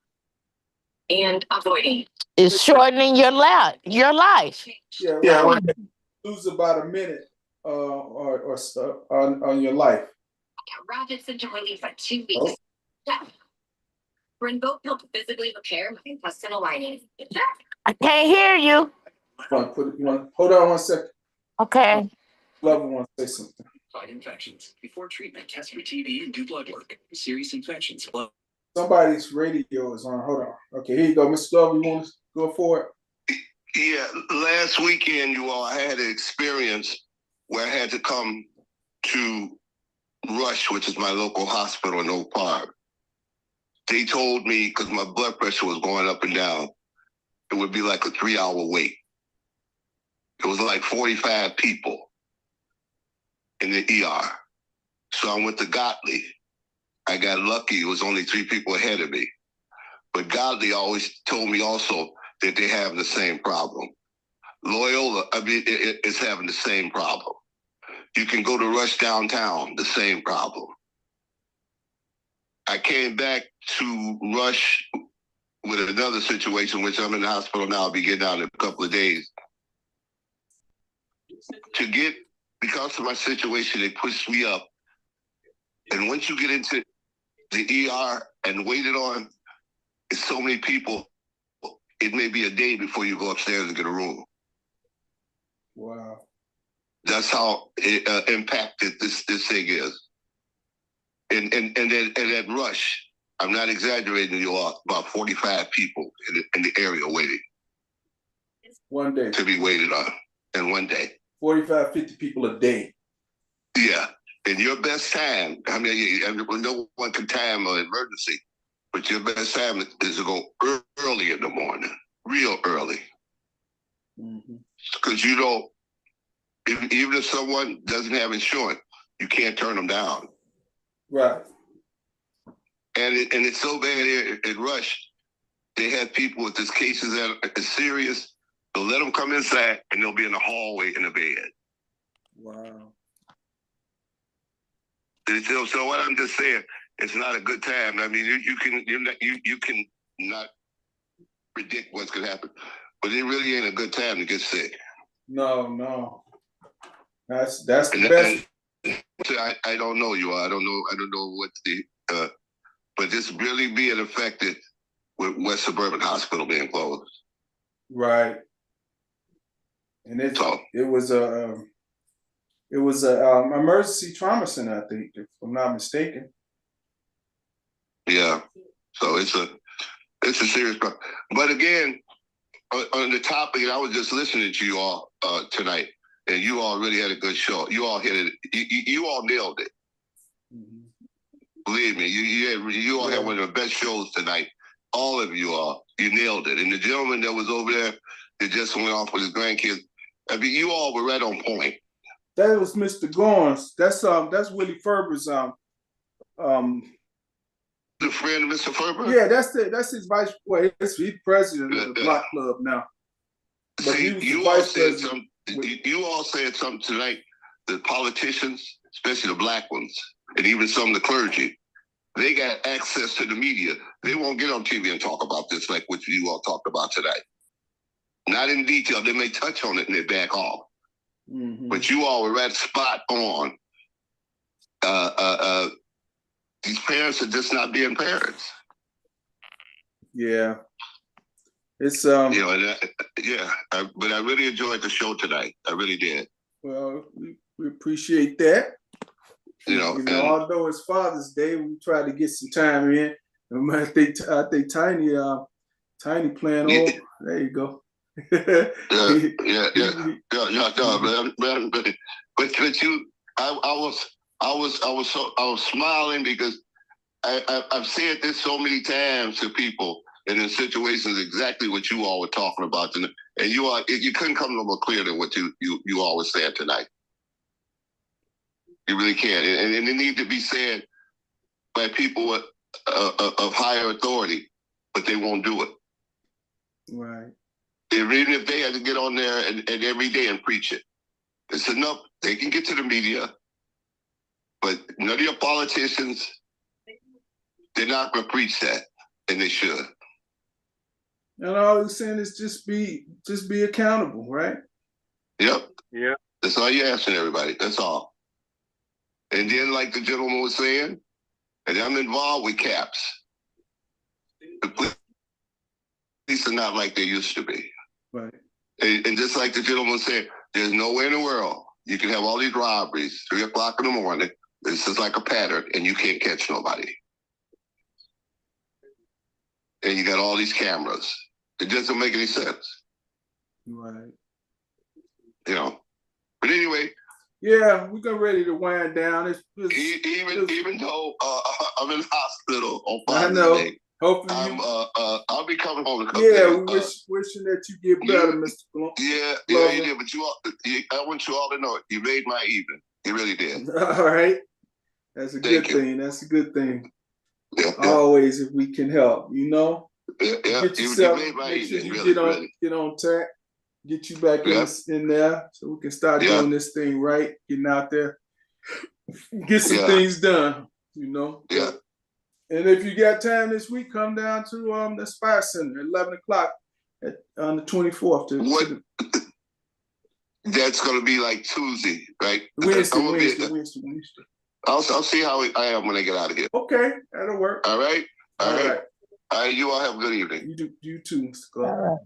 Speaker 7: And avoiding.
Speaker 6: It's shortening your life.
Speaker 3: Yeah. Lose about a minute or so on your life.
Speaker 7: Rapid symptom relief at 2 weeks. Rinvoq helped physically repair my intestinal lining.
Speaker 6: I can't hear you.
Speaker 3: Hold on 1 second.
Speaker 6: Okay.
Speaker 3: Love wants to say something.
Speaker 7: Fight infections. Before treatment, test for TB and do blood work. Serious infections.
Speaker 3: Somebody's radio is on. Hold on. Okay, here you go. Mr. Love, you want to go for it?
Speaker 8: Yeah, last weekend, I had an experience where I had to come to Rush, which is my local hospital in Oak Park. They told me, because my blood pressure was going up and down, it would be like a 3-hour wait. It was like 45 people in the ER. So I went to Gottlieb. I got lucky. It was only 3 people ahead of me. But Godly always told me also that they have the same problem. Loyola, is having the same problem. You can go to Rush downtown, the same problem. I came back to Rush with another situation, which I'm in the hospital now. I'll be getting out in a couple of days. Because of my situation, they pushed me up. And once you get into the ER and waited on, it's so many people, it may be a day before you go upstairs and get a room.
Speaker 3: Wow.
Speaker 8: That's how it impacted this thing is. And then at Rush, I'm not exaggerating, you all, about 45 people in the area waiting.
Speaker 3: One day.
Speaker 8: To be waited on in one day.
Speaker 3: 45, 50 people a day.
Speaker 8: Yeah. In your best time, I mean, no one can time an emergency, but your best time is to go early in the morning, real early. Because you don't, even if someone doesn't have insurance, you can't turn them down.
Speaker 3: Right.
Speaker 8: And it's so bad here at Rush, they have people with these cases that are serious. They'll let them come inside and they'll be in the hallway in the bed.
Speaker 3: Wow.
Speaker 8: So what I'm just saying, it's not a good time. I mean, you can not predict what's gonna happen, but it really ain't a good time to get sick.
Speaker 3: No. That's the best.
Speaker 8: I don't know you. I don't know what but this really being affected with West Suburban Hospital being closed.
Speaker 3: Right. And it was a emergency trauma center, I think, if I'm not mistaken.
Speaker 8: Yeah. So it's a serious problem. But again, on the topic, I was just listening to you all tonight, and you all really had a good show. You all hit it. You all nailed it. Believe me, you all had one of the best shows tonight. All of you all, you nailed it. And the gentleman that was over there that just went off with his grandkids, I mean, you all were right on point.
Speaker 3: That was Mr. Gorns. That's Willie Ferber's
Speaker 8: the friend of Mr. Ferber?
Speaker 3: Yeah, that's his vice. Well, he's president of the Block Club now. But
Speaker 8: see,
Speaker 3: he was
Speaker 8: you all said something tonight. The politicians, especially the black ones, and even some of the clergy, they got access to the media. They won't get on TV and talk about this like what you all talked about tonight. Not in detail. They may touch on it and they back off. But you all were right spot on. These parents are just not being parents.
Speaker 3: Yeah. It's
Speaker 8: but I really enjoyed the show tonight. I really did.
Speaker 3: Well, we appreciate that. Although it's Father's Day, we try to get some time in. I think Tiny playing over. There you go.
Speaker 8: Man. But you, I was smiling because I've said this so many times to people and in situations exactly what you all were talking about, and you couldn't come no more clear than what you all were saying tonight. You really can't, and it needs to be said by people of higher authority, but they won't do it.
Speaker 3: Right.
Speaker 8: Even if they had to get on there and every day and preach it, it's enough. They can get to the media, but none of your politicians, they're not going to preach that, and they should.
Speaker 3: And all I'm saying is just be accountable, right?
Speaker 8: Yep.
Speaker 1: Yeah.
Speaker 8: That's all you're asking everybody. That's all. And then, like the gentleman was saying, and I'm involved with CAPS. The police are not like they used to be.
Speaker 3: Right.
Speaker 8: And just like the gentleman said, there's no way in the world you can have all these robberies 3 o'clock in the morning. This is like a pattern, and you can't catch nobody. And you got all these cameras. It doesn't make any sense.
Speaker 3: Right.
Speaker 8: But anyway.
Speaker 3: Yeah, we got ready to wind down.
Speaker 8: Even though I'm in the hospital on Father's Day,
Speaker 3: hopefully
Speaker 8: I'll be coming home.
Speaker 3: Wishing that you get better, Mr. Blunt.
Speaker 8: Yeah, you did. But I want you all to know it. You made my evening. You really did.
Speaker 3: All right. That's a good thing. That's a good thing.
Speaker 8: Yeah.
Speaker 3: Always, if we can help, you know.
Speaker 8: Yeah.
Speaker 3: Get
Speaker 8: You
Speaker 3: yourself.
Speaker 8: made my
Speaker 3: Make sure
Speaker 8: evening,
Speaker 3: you
Speaker 8: really.
Speaker 3: get on track. Get you back in there, so we can start doing this thing right. Getting out there, get some things done. You know.
Speaker 8: Yeah.
Speaker 3: And if you got time this week, come down to the Spire Center at 11 o'clock on the 24th.
Speaker 8: That's gonna be like Tuesday, right?
Speaker 3: Wednesday.
Speaker 8: I'll see how I am when I get out of here.
Speaker 3: Okay, that'll work.
Speaker 8: All right.
Speaker 3: All right.
Speaker 8: You all have a good evening.
Speaker 3: You too, Mr. Clark.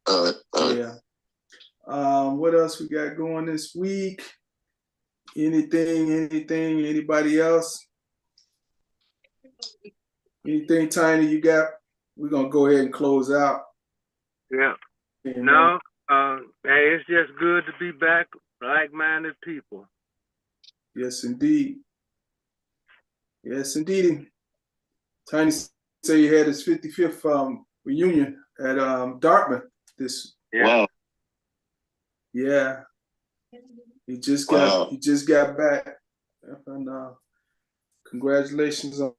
Speaker 2: All right.
Speaker 8: All right.
Speaker 3: Yeah. What else we got going this week? Anything? Anybody else? Anything, Tiny, you got? We're gonna go ahead and close out.
Speaker 1: Yeah. No, hey, it's just good to be back, like-minded people.
Speaker 3: Yes, indeed. Yes, indeed. Tiny said he had his 55th reunion at Dartmouth this.
Speaker 8: Wow.
Speaker 3: Yeah. He just got back. And congratulations on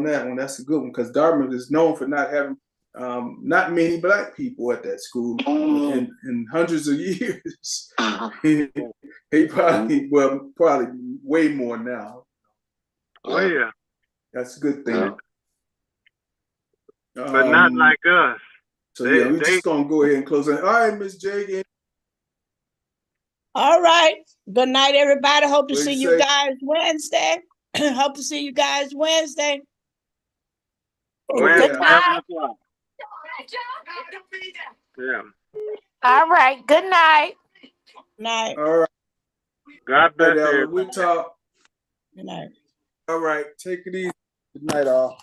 Speaker 3: that one. That's a good one, because Dartmouth is known for not having not many Black people at that school in hundreds of years. He probably way more now.
Speaker 1: Oh yeah.
Speaker 3: That's a good thing.
Speaker 1: But not like us.
Speaker 3: So we're just gonna go ahead and close it. All right, Miss J.
Speaker 2: All right. Good night, everybody. Hope to see you guys Wednesday. Hope to see you guys Wednesday.
Speaker 1: Good night. Yeah.
Speaker 6: All right. Good night.
Speaker 2: Night.
Speaker 3: All right.
Speaker 1: God bless you.
Speaker 3: We'll talk.
Speaker 2: Good night.
Speaker 3: All right. Take it easy. Good night, all.